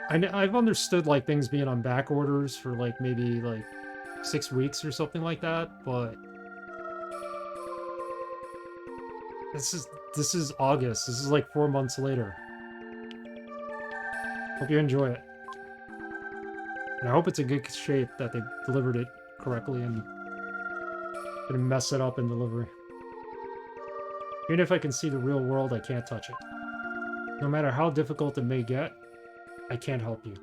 I've understood like things being on back orders for like maybe like 6 weeks or something like that, but this is August. This is like 4 months later. Hope you enjoy it. And I hope it's in good shape, that they delivered it correctly and didn't mess it up in delivery. Even if I can see the real world, I can't touch it. No matter how difficult it may get, I can't help you.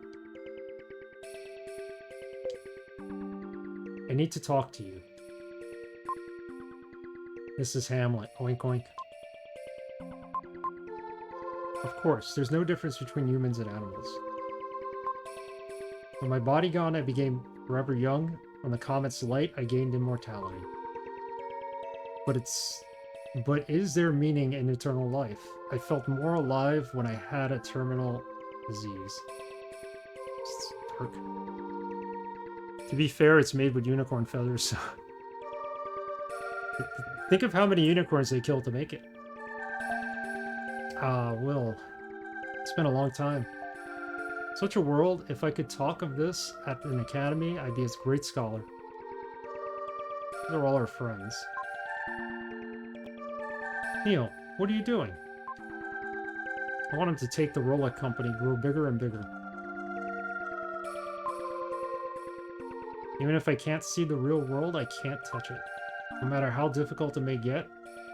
I need to talk to you. This is Hamlet. Oink oink. Of course, there's no difference between humans and animals. When my body gone, I became forever young. From the comet's light, I gained immortality. But is there meaning in eternal life? I felt more alive when I had a terminal disease. Dark. To be fair, it's made with unicorn feathers, so... Think of how many unicorns they killed to make it. Will. It's been a long time. Such a world, if I could talk of this at an academy, I'd be a great scholar. They're all our friends. Neil, what are you doing? I want him to take the Rolex company, grow bigger and bigger. Even if I can't see the real world, I can't touch it. No matter how difficult it may get,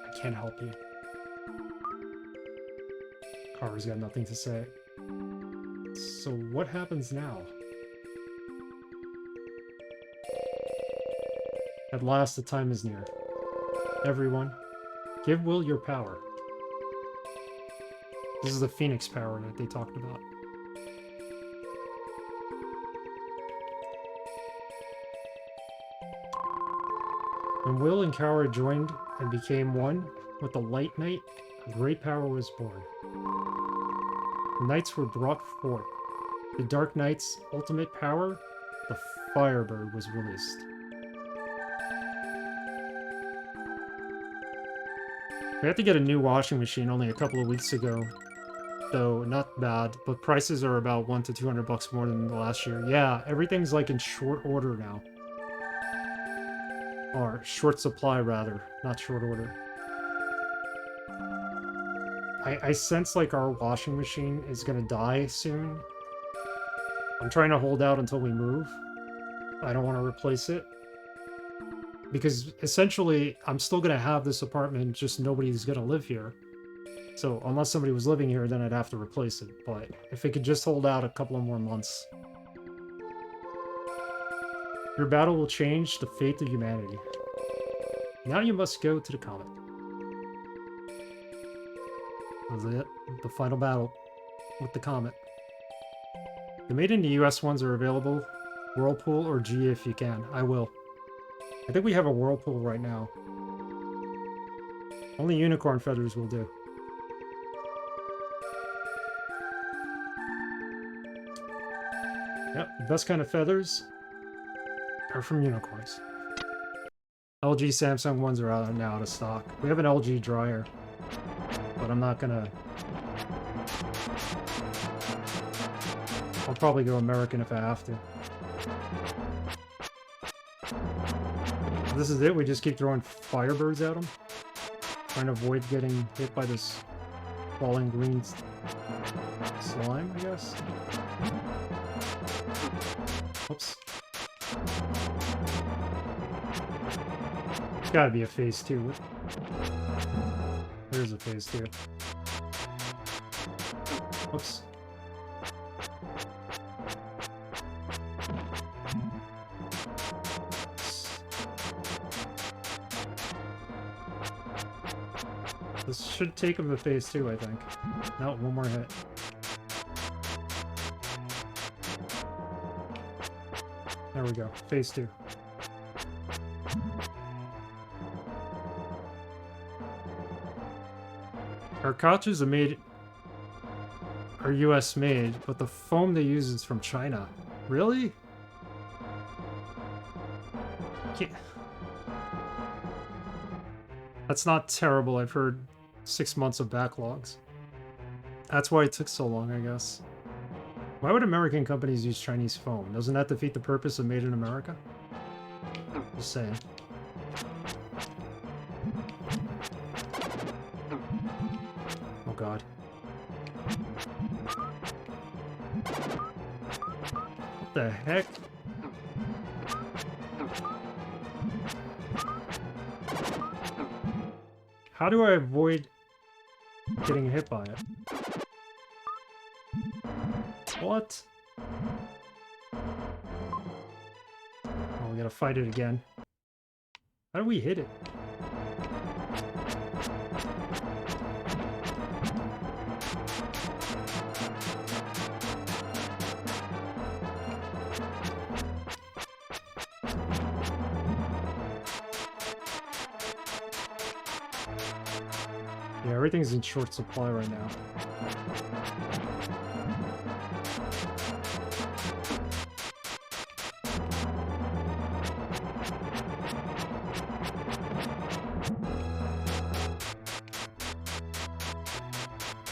I can't help you. Carver's got nothing to say. So what happens now? At last, the time is near. Everyone, give Will your power. This is the Phoenix power that they talked about. When Will and Coward joined and became one with the Light Knight, a great power was born. The Knights were brought forth. The Dark Knight's ultimate power, the Firebird, was released. We had to get a new washing machine only a couple of weeks ago. Though, not bad, but prices are about $100 to $200 more than the last year. Yeah, everything's like in short order now. Or short supply, rather, not short order. I sense like our washing machine is gonna die soon. I'm trying to hold out until we move. I don't want to replace it. Because essentially, I'm still gonna have this apartment, just nobody's gonna live here. So unless somebody was living here, then I'd have to replace it. But if it could just hold out a couple of more months. Your battle will change the fate of humanity. Now you must go to the comet. That's it. The final battle with the comet. The made in the US ones are available. Whirlpool or G if you can. I will. I think we have a Whirlpool right now. Only unicorn feathers will do. Yep, the best kind of feathers are from unicorns. LG Samsung ones are now out of stock. We have an LG dryer, but I'm not gonna... I'll probably go American if I have to. This is it? We just keep throwing Firebirds at them? Trying to avoid getting hit by this falling green slime, I guess? Oops. There's gotta be a phase 2. There's a phase 2. Oops. This should take him to phase 2, I think. No, one more hit. There we go. Phase 2. Our couches are US made, but the foam they use is from China. Really? That's not terrible. I've heard 6 months of backlogs. That's why it took so long, I guess. Why would American companies use Chinese foam? Doesn't that defeat the purpose of Made in America? Just saying. Oh god. What the heck? How do I avoid getting hit by it? What? Oh, we gotta fight it again. How do we hit it? Yeah, everything's in short supply right now.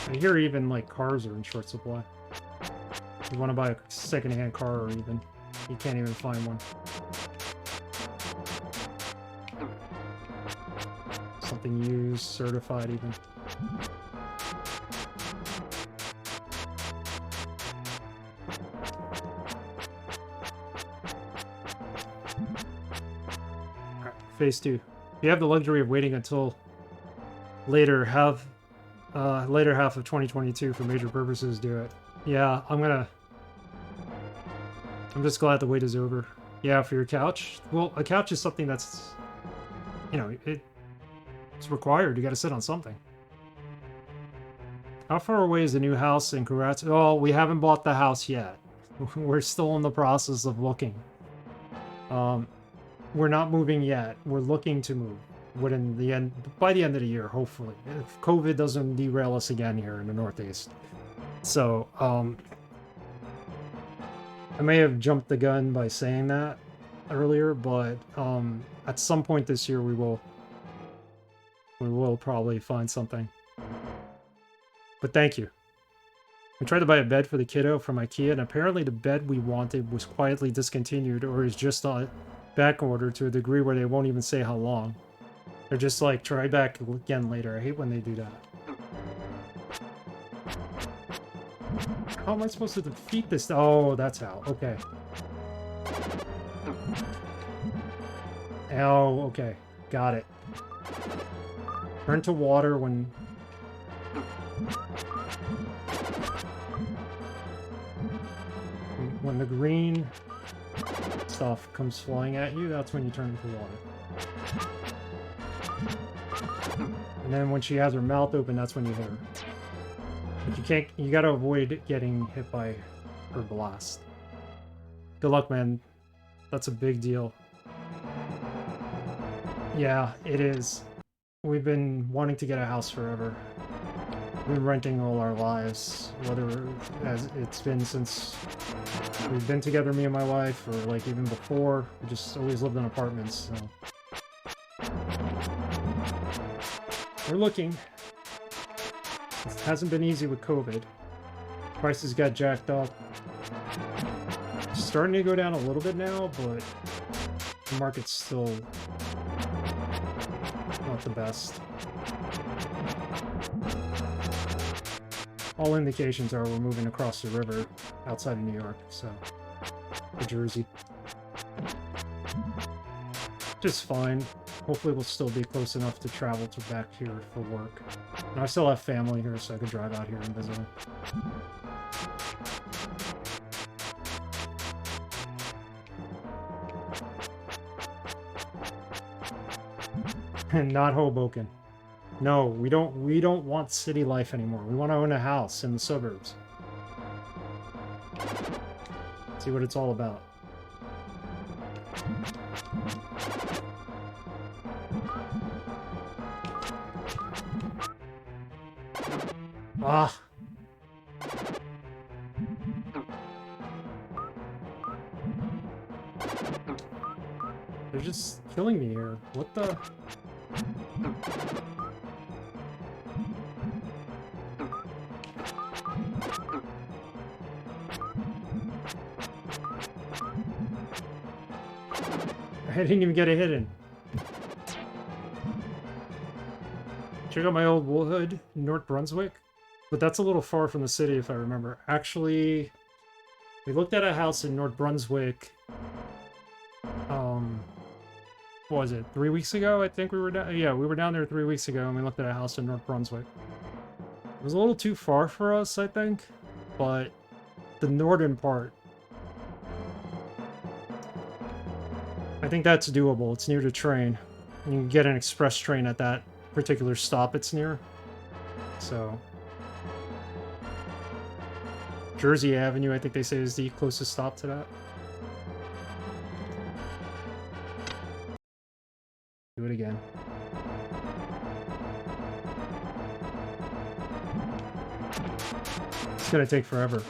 I hear even, like, cars are in short supply. If you want to buy a second-hand car, or even, you can't even find one. Something used, certified, even. Alright, phase 2. You have the luxury of waiting until later half of 2022 for major purposes. Do it. Yeah, I'm just glad the wait is over. Yeah, for your couch. Well, a couch is something that's, you know, it's required. You got to sit on something. How far away is the new house in Congrats? Oh, we haven't bought the house yet. We're still in the process of looking. We're not moving yet. We're looking to move by the end of the year, hopefully, if COVID doesn't derail us again here in the Northeast. So, I may have jumped the gun by saying that earlier, but at some point this year we will probably find something. But thank you. We tried to buy a bed for the kiddo from IKEA, and apparently the bed we wanted was quietly discontinued or is just on back order to a degree where they won't even say how long. They're just like, try back again later. I hate when they do that. How am I supposed to defeat this? Oh, that's how. Okay. Oh, okay. Got it. Turn to water when the green stuff comes flying at you, that's when you turn into water. And then when she has her mouth open, that's when you hit her. But you gotta avoid getting hit by her blast. Good luck, man. That's a big deal. Yeah, it is. We've been wanting to get a house forever. We've been renting all our lives, whether as it's been since we've been together, me and my wife, or like even before. We just always lived in apartments, so. We're looking. It hasn't been easy with COVID. Prices got jacked up. It's starting to go down a little bit now, but the market's still not the best. All indications are we're moving across the river outside of New York, so to Jersey. Just fine. Hopefully we'll still be close enough to travel to back here for work. And I still have family here, so I could drive out here and visit them. And not Hoboken. No, we don't want city life anymore. We want to own a house in the suburbs. See what it's all about. Ah. They're just killing me here. What the? I didn't even get a hit in. Check out my old wood, North Brunswick. But that's a little far from the city, if I remember. Actually, we looked at a house in North Brunswick. What was it? 3 weeks ago, I think we were down. Yeah, we were down there 3 weeks ago, and we looked at a house in North Brunswick. It was a little too far for us, I think, but the northern part, I think that's doable. It's near the train. You can get an express train at that particular stop it's near. So, Jersey Avenue, I think they say, is the closest stop to that. Do it again. It's gonna take forever.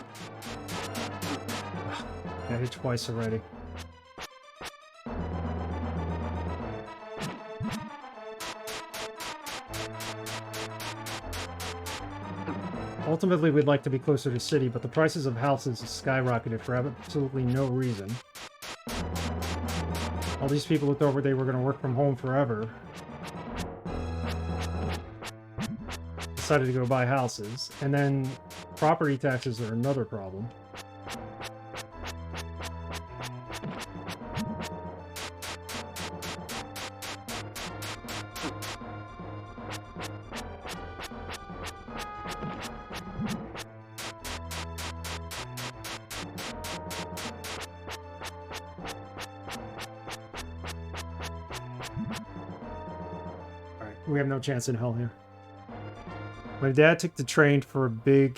I hit twice already. Ultimately, we'd like to be closer to the city, but the prices of houses have skyrocketed for absolutely no reason. All these people who thought they were going to work from home forever decided to go buy houses. And then property taxes are another problem. We have no chance in hell here. My dad took the train for a bit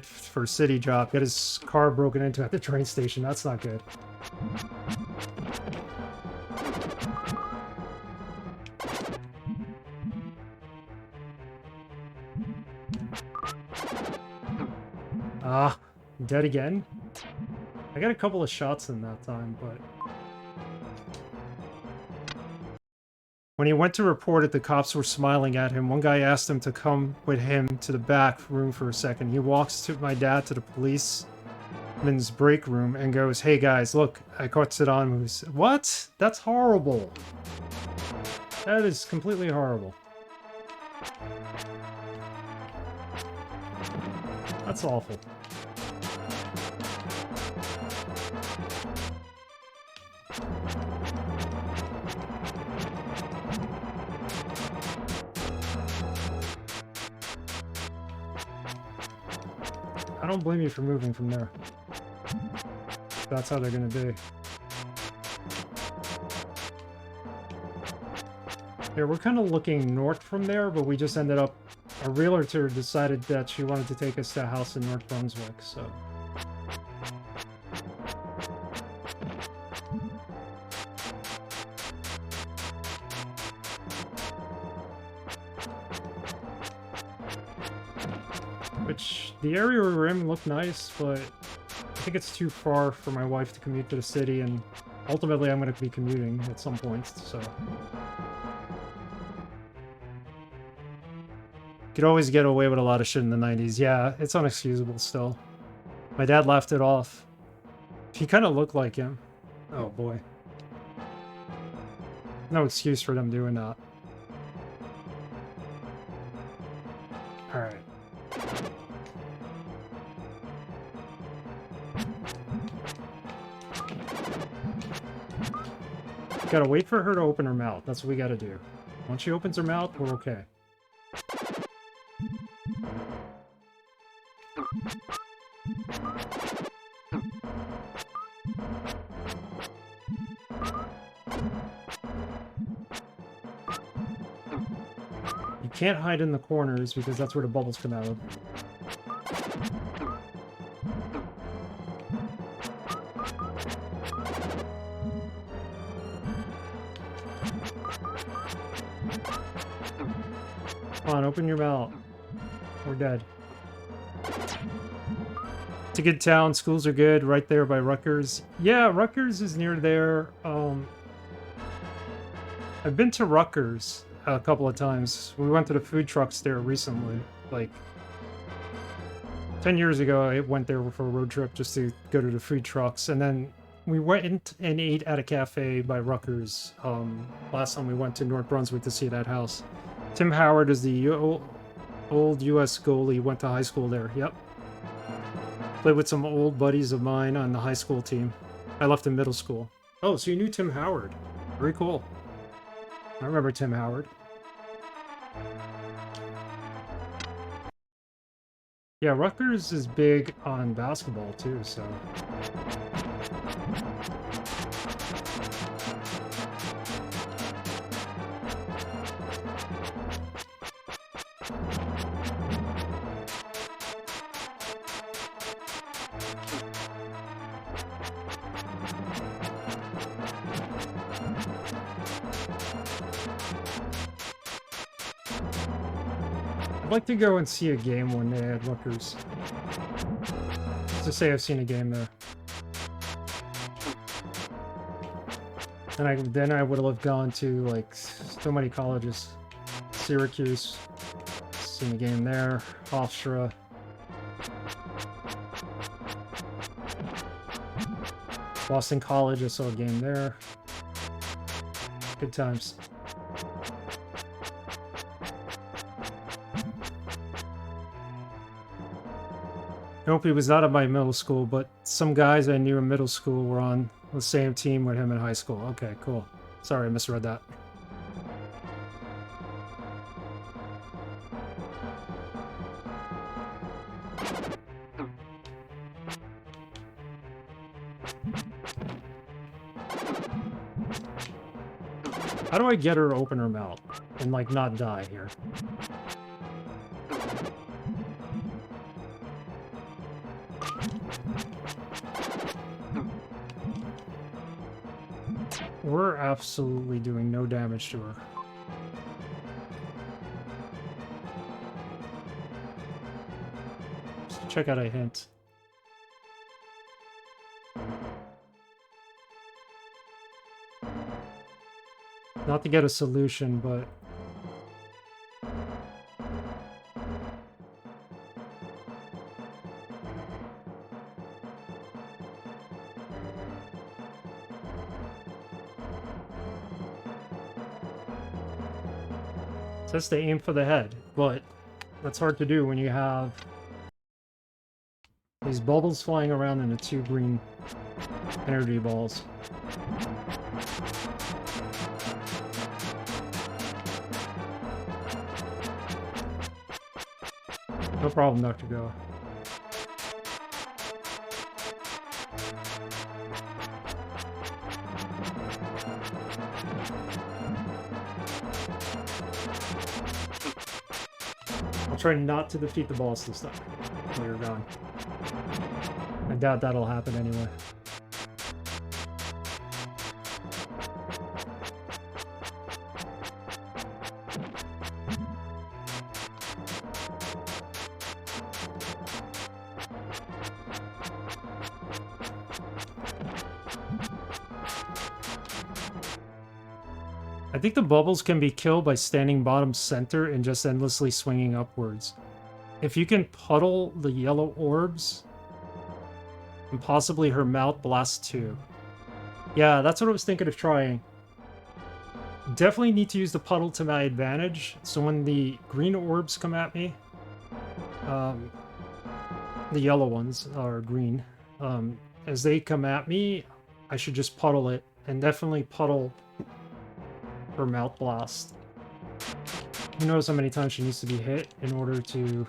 for a city job. Got his car broken into at the train station. That's not good. Ah, dead again? I got a couple of shots in that time, but... When he went to report it, the cops were smiling at him. One guy asked him to come with him to the back room for a second. He walks to my dad to the policeman's break room and goes, "Hey guys, look, I caught Saddam Hussein." What? That's horrible. That is completely horrible. That's awful. I don't blame you for moving from there. That's how they're gonna be. Yeah, we're kind of looking north from there, but we just ended up... A realtor decided that she wanted to take us to a house in North Brunswick, so... Which, the area we were in looked nice, but I think it's too far for my wife to commute to the city, and ultimately I'm going to be commuting at some point, so... Could always get away with a lot of shit in the 90s. Yeah, it's unexcusable still. My dad laughed it off. He kind of looked like him. Oh boy. No excuse for them doing that. Alright. Gotta wait for her to open her mouth. That's what we gotta do. Once she opens her mouth, we're okay. You can't hide in the corners because that's where the bubbles come out of. Come on, open your mouth. We're dead. It's a good town. Schools are good. Right there by Rutgers. Yeah, Rutgers is near there. I've been to Rutgers a couple of times. We went to the food trucks there recently. Like 10 years ago, I went there for a road trip just to go to the food trucks. And then we went and ate at a cafe by Rutgers last time we went to North Brunswick to see that house. Tim Howard is the old U.S. goalie. Went to high school there. Yep. Played with some old buddies of mine on the high school team. I left in middle school. Oh, so you knew Tim Howard. Very cool. I remember Tim Howard. Yeah, Rutgers is big on basketball too, so... I'd like to go and see a game one day at Rutgers. Just to say I've seen a game there. And then I would have gone to like so many colleges. Syracuse, seen a game there. Hofstra. Boston College, I saw a game there. Good times. Nope, he was not at my middle school, but some guys I knew in middle school were on the same team with him in high school. Okay, cool. Sorry, I misread that. How do I get her to open her mouth and, like, not die here? We're absolutely doing no damage to her. Let's check out a hint. Not to get a solution, but... Says to aim for the head, but that's hard to do when you have these bubbles flying around and the two green energy balls. No problem, Dr. Go. Try not to defeat the boss this time while you're gone. I doubt that'll happen anyway. I think the bubbles can be killed by standing bottom center and just endlessly swinging upwards. If you can puddle the yellow orbs, and possibly her mouth blast too. Yeah, that's what I was thinking of trying. Definitely need to use the puddle to my advantage, so when the green orbs come at me, the yellow ones are green, as they come at me, I should just puddle it, and definitely puddle her mouth blast. Who knows how many times she needs to be hit in order to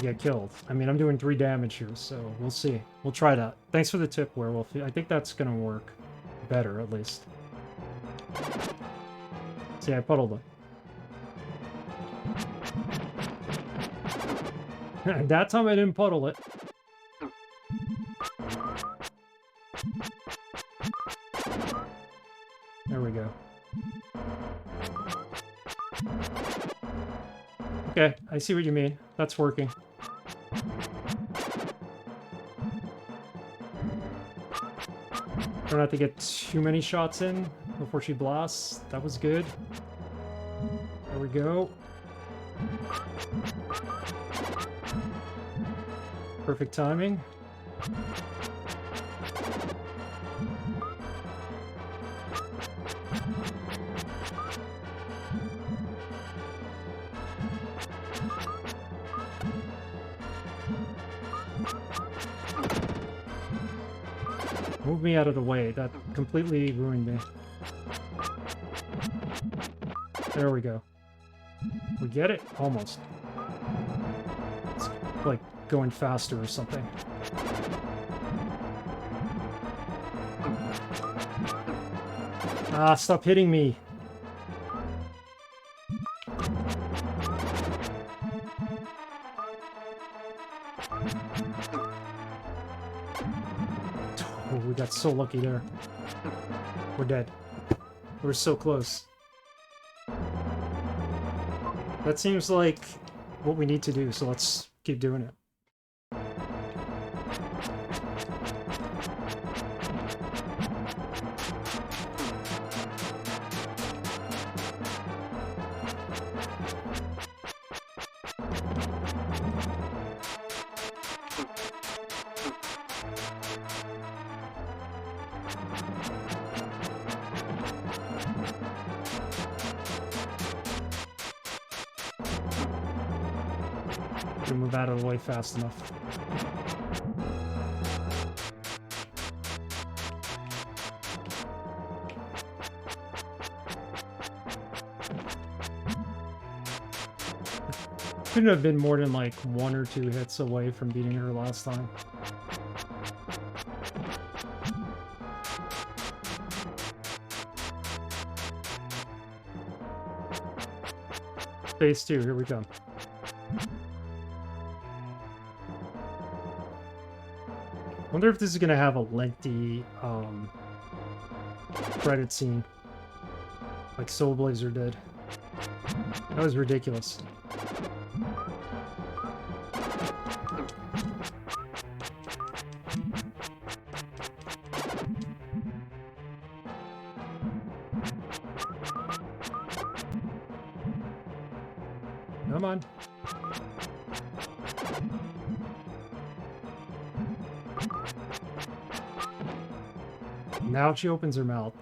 get killed. I mean, I'm doing 3 damage here, so we'll see. We'll try that. Thanks for the tip, Werewolf. I think that's gonna work better, at least. See, I puddled it. That time I didn't puddle it. There we go. Okay, I see what you mean. That's working. Try not to get too many shots in before she blasts. That was good. There we go. Perfect timing. Move me out of the way. That completely ruined me. There we go. We get it? Almost. It's like going faster or something. Ah, stop hitting me. Oh, we got so lucky there. We're dead. We're so close. That seems like what we need to do, so let's keep doing it. To move out of the way fast enough. Couldn't have been more than like 1 or 2 hits away from beating her last time. Phase 2, here we come. Wonder if this is gonna have a lengthy credit scene, like Soul Blazer did. That was ridiculous. Come on. Now she opens her mouth.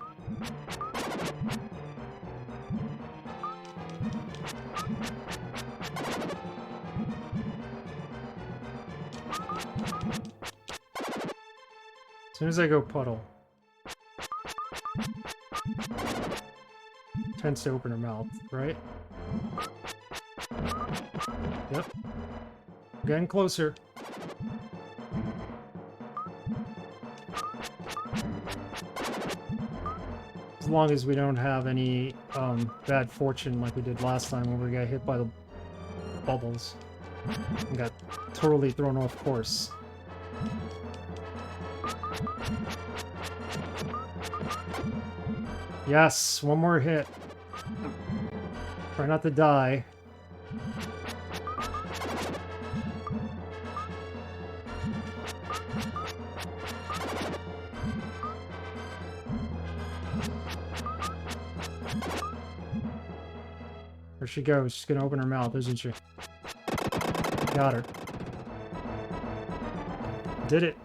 As soon as I go puddle, tends to open her mouth, right? Yep. Getting closer. As long as we don't have any bad fortune like we did last time when we got hit by the bubbles and got totally thrown off course. Yes, one more hit. Try not to die. There she goes. She's gonna open her mouth, isn't she? Got her. Did it.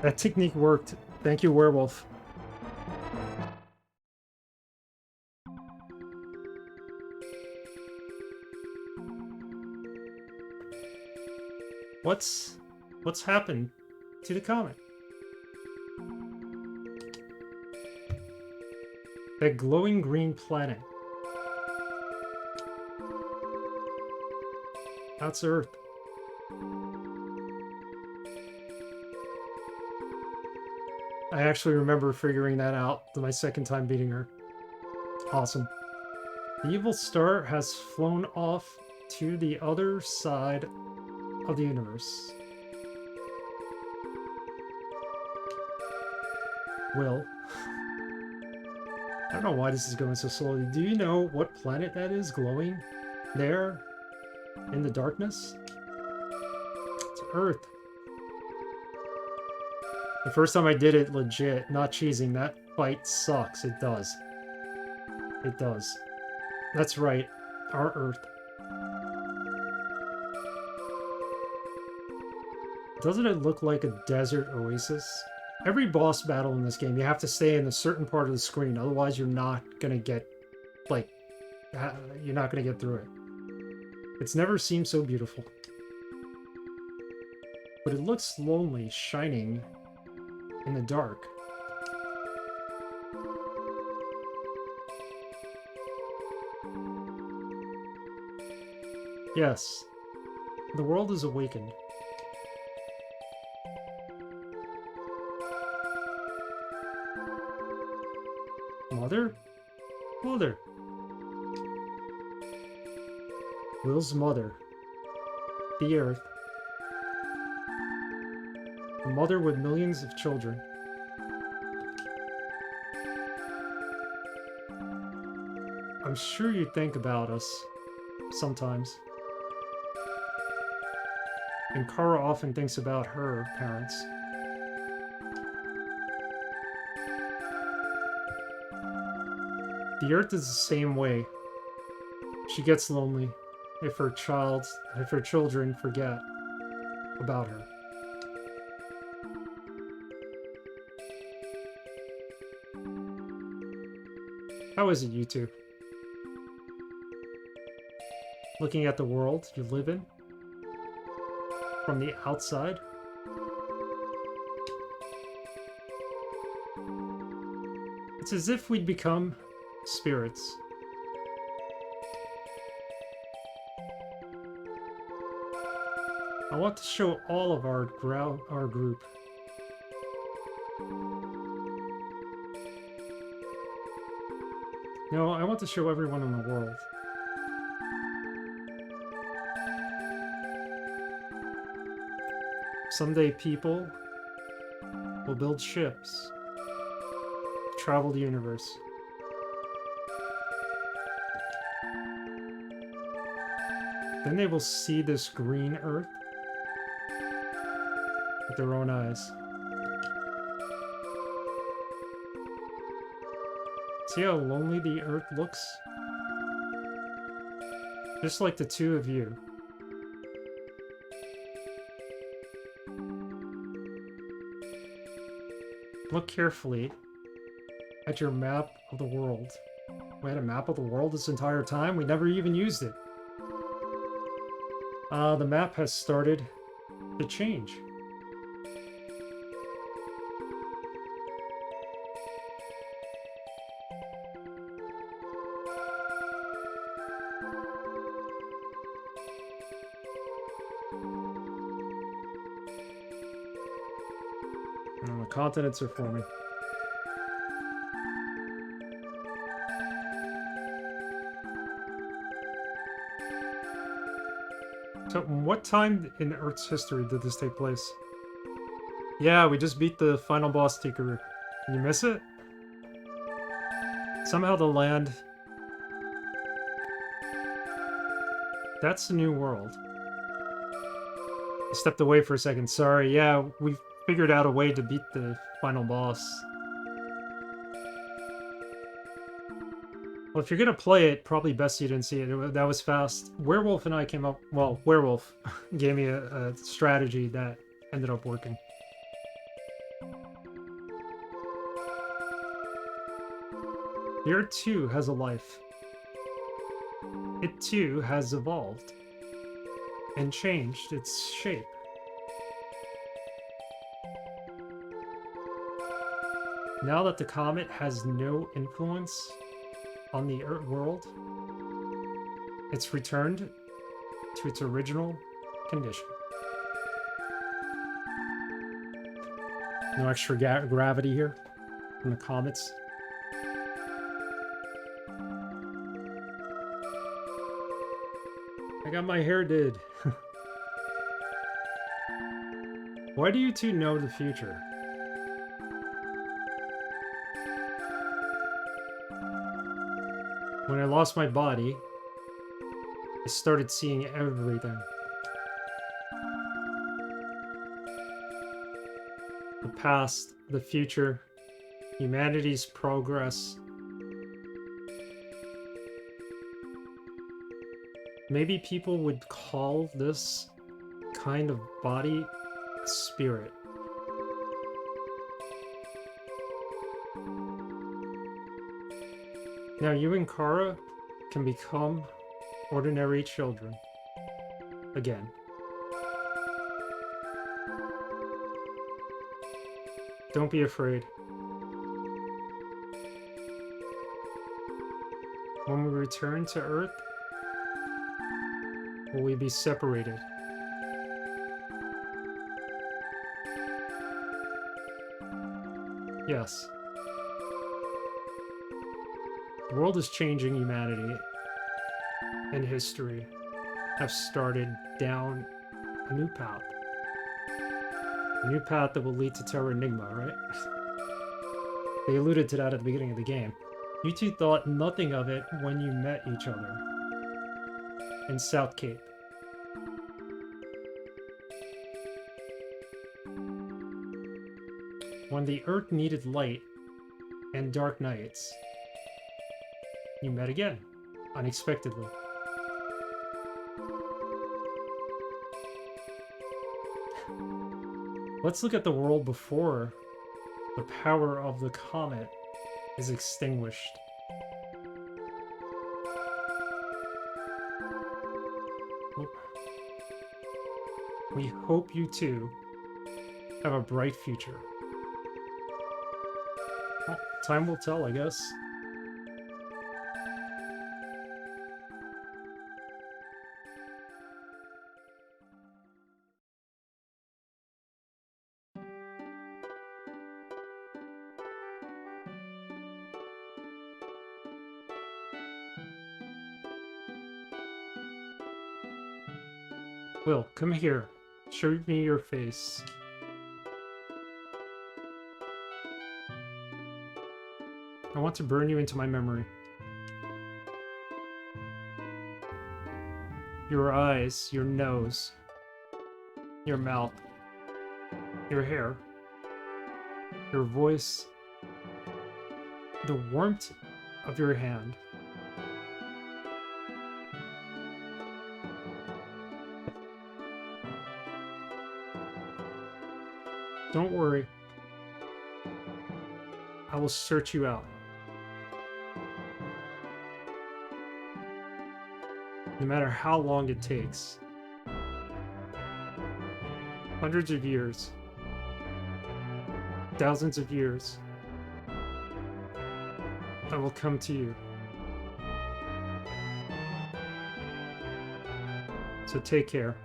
That technique worked. Thank you, Werewolf. What's happened to the comet? That glowing green planet. That's Earth. I actually remember figuring that out my second time beating her. Awesome. The evil star has flown off to the other side of the universe. Will. I don't know why this is going so slowly. Do you know what planet that is glowing there in the darkness? It's Earth. The first time I did it legit, not cheesing, that fight sucks. It does. It does. That's right. Our Earth. Doesn't it look like a desert oasis? Every boss battle in this game, you have to stay in a certain part of the screen. Otherwise, you're not gonna get, like, you're not gonna get through it. It's never seemed so beautiful. But it looks lonely, shining in the dark. Yes, the world is awakened. Mother? Mother. Will's mother. The Earth. A mother with millions of children. I'm sure you think about us sometimes. And Kara often thinks about her parents. The Earth is the same way. She gets lonely if her children forget about her. How is it, you two? Looking at the world you live in from the outside? It's as if we'd become spirits. I want to show all of our group. No, I want to show everyone in the world. Someday people will build ships, travel the universe. Then they will see this green Earth with their own eyes. See how lonely the Earth looks? Just like the two of you. Look carefully at your map of the world. We had a map of the world this entire time? We never even used it. The map has started to change. And the continents are forming. So, what time in Earth's history did this take place? Yeah, we just beat the final boss, Tikaru. You miss it? Somehow the land... That's the new world. I stepped away for a second, sorry. Yeah, we figured out a way to beat the final boss. Well, if you're gonna play it, probably best you didn't see it. That was fast. Werewolf and I came up... Well, Werewolf gave me a strategy that ended up working. The Earth too has a life. It too has evolved and changed its shape. Now that the comet has no influence on the Earth world, it's returned to its original condition. No extra gravity here from the comets. I got my hair did. Why do you two know the future? When I lost my body, I started seeing everything. The past, the future, humanity's progress. Maybe people would call this kind of body a spirit. Now you and Kara can become ordinary children. Again. Don't be afraid. When we return to Earth, will we be separated? Yes. The world is changing. Humanity and history have started down a new path. A new path that will lead to Terra Enigma, right? They alluded to that at the beginning of the game. You two thought nothing of it when you met each other in South Cape. When the Earth needed light and dark nights, you met again, unexpectedly. Let's look at the world before the power of the comet is extinguished. We hope you two have a bright future. Well, time will tell, I guess. Will, come here. Show me your face. I want to burn you into my memory. Your eyes, your nose, your mouth, your hair, your voice, the warmth of your hand. Don't worry. I will search you out. No matter how long it takes. Hundreds of years. Thousands of years. I will come to you. So take care.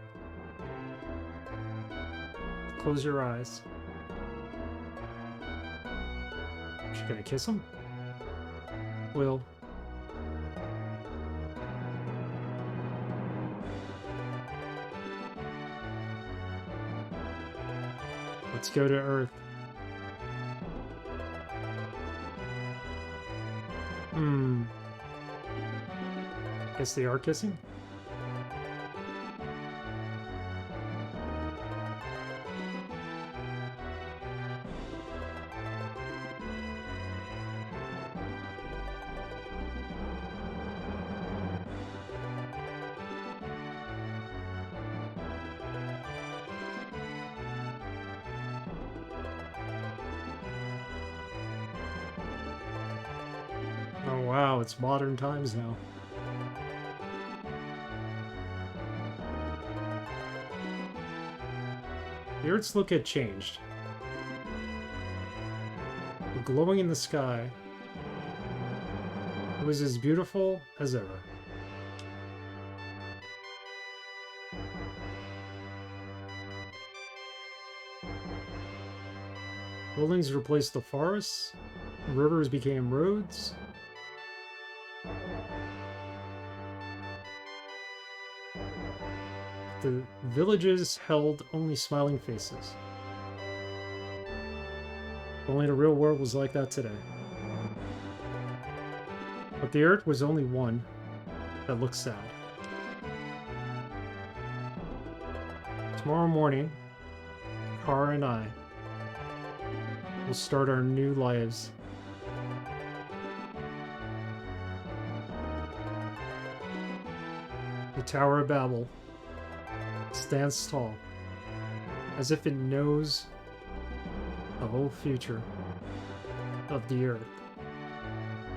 Close your eyes. Is she gonna kiss him? Will. Let's go to Earth. Guess they are kissing? Oh wow, it's modern times now. The Earth's look had changed. But glowing in the sky, it was as beautiful as ever. Buildings replaced the forests, rivers became roads. The villages held only smiling faces. Only the real world was like that today. But the earth was only one that looked sad. Tomorrow morning, Kara and I will start our new lives. The Tower of Babel stands tall, as if it knows the whole future of the earth.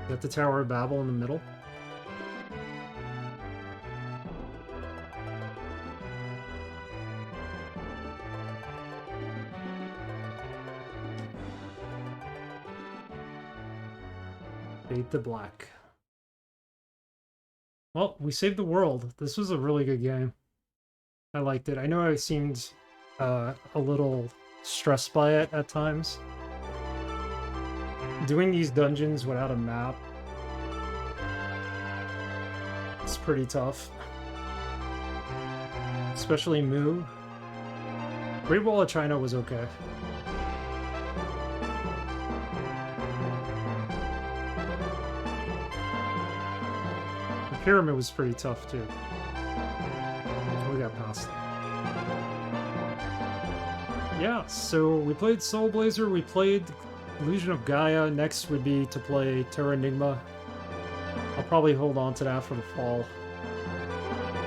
Got the Tower of Babel in the middle. Fade to black. Well, we saved the world. This was a really good game. I liked it. I know I seemed a little stressed by it at times. Doing these dungeons without a map, it's pretty tough. Especially Mu. Great Wall of China was okay. The Pyramid was pretty tough too. We got past it. Yeah, so we played Soul Blazer, we played Illusion of Gaia. Next would be to play Terra Enigma. I'll probably hold on to that for the fall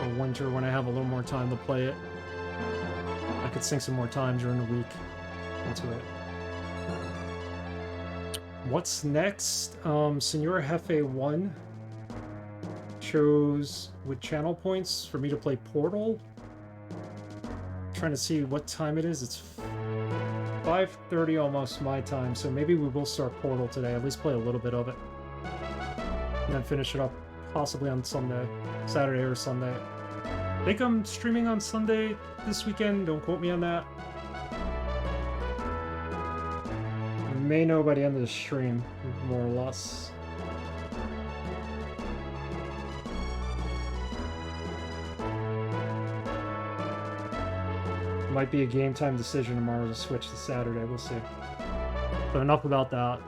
or winter when I have a little more time to play it. I could sink some more time during the week into it. What's next? Senor Jefe 1 chose with channel points for me to play Portal. Trying to see what time it is. It's 5:30 almost my time, so maybe we will start Portal today, at least play a little bit of it. And then finish it up possibly on Sunday, Saturday or Sunday. I think I'm streaming on Sunday this weekend, don't quote me on that. I may know by the end of the stream, more or less. Might be a game time decision tomorrow to switch to Saturday, we'll see. But enough about that.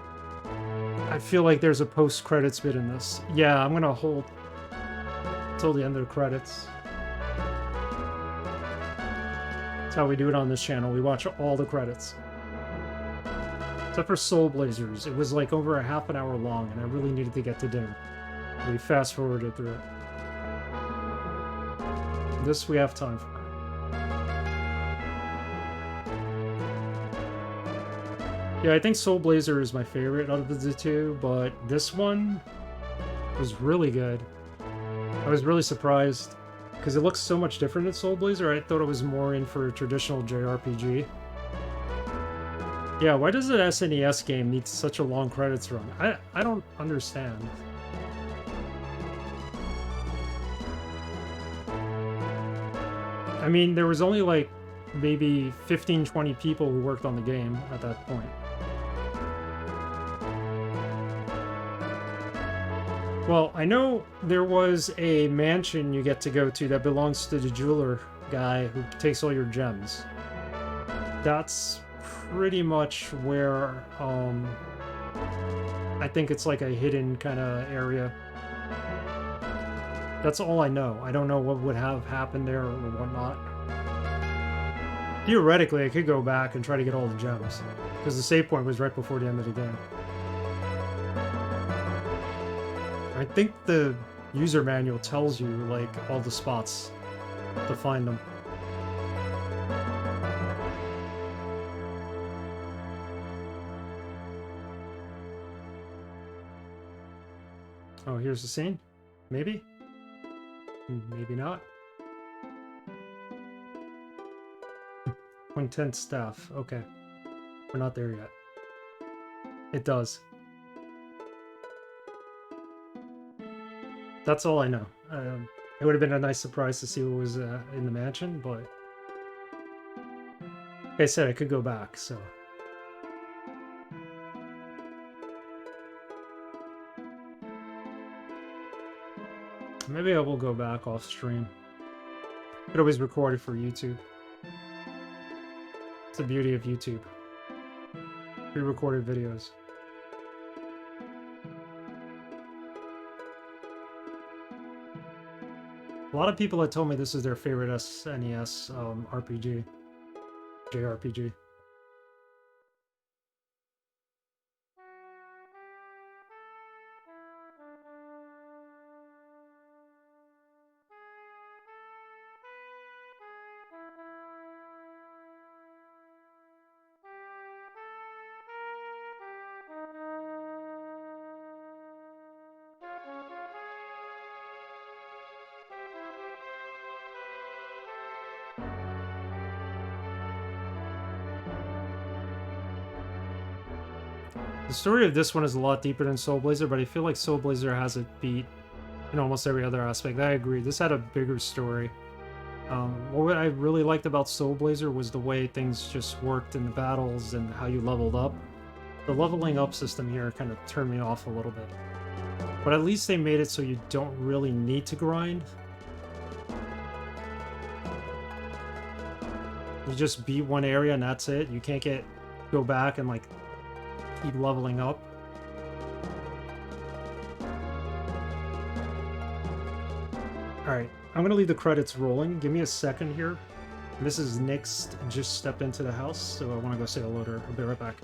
I feel like there's a post-credits bit in this. Yeah, I'm gonna hold till the end of the credits. That's how we do it on this channel. We watch all the credits. Except for Soul Blazers. It was like over a half an hour long, and I really needed to get to dinner. We fast-forwarded through it. This we have time for. Yeah, I think Soul Blazer is my favorite out of the two, but this one was really good. I was really surprised, because it looks so much different than Soul Blazer. I thought it was more in for a traditional JRPG. Yeah, why does an SNES game need such a long credits run? I don't understand. I mean, there was only like maybe 15-20 people who worked on the game at that point. Well, I know there was a mansion you get to go to that belongs to the jeweler guy who takes all your gems. That's pretty much where, I think it's like a hidden kind of area. That's all I know. I don't know what would have happened there or whatnot. Theoretically, I could go back and try to get all the gems, because the save point was right before the end of the game. I think the user manual tells you, like, all the spots to find them. Oh, here's the scene? Maybe? Maybe not. Quintet staff. Okay. We're not there yet. It does. That's all I know. It would have been a nice surprise to see what was in the mansion, but like I said, I could go back, so. Maybe I will go back off stream. Could always record it for YouTube. It's the beauty of YouTube. Pre-recorded videos. A lot of people have told me this is their favorite SNES RPG. JRPG. The story of this one is a lot deeper than Soul Blazer, but I feel like Soul Blazer has it beat in almost every other aspect. I agree. This had a bigger story. What I really liked about Soul Blazer was the way things just worked in the battles and how you leveled up. The leveling up system here kind of turned me off a little bit. But at least they made it so you don't really need to grind. You just beat one area and that's it. You can't go back and like keep leveling up. Alright, I'm gonna leave the credits rolling. Give me a second here. Mrs. Nix just stepped into the house, so I want to go say hello to her. I'll be right back.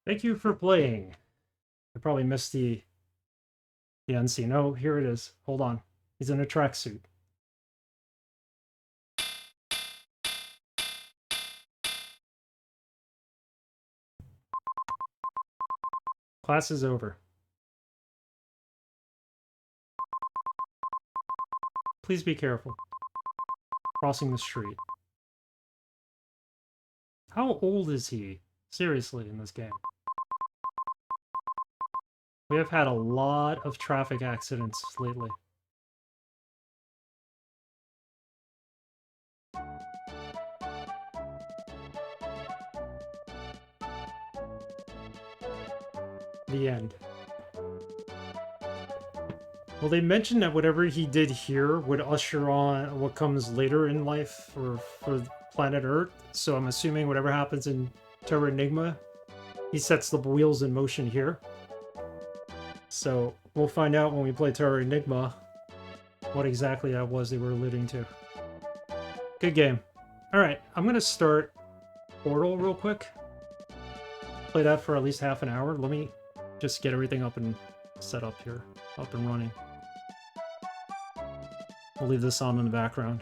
Thank you for playing. I probably missed the unseen. Oh, here it is. Hold on. He's in a tracksuit. Class is over. Please be careful. Crossing the street. How old is he? Seriously, in this game. We have had a lot of traffic accidents lately. The end. Well, they mentioned that whatever he did here would usher on what comes later in life for planet Earth. So I'm assuming whatever happens in Tower Enigma, he sets the wheels in motion here. So we'll find out when we play Tower Enigma what exactly that was they were alluding to. Good game. Alright, I'm gonna start Portal real quick. Play that for at least half an hour. Let me just get everything up and set up here. Up and running. I'll leave this on in the background.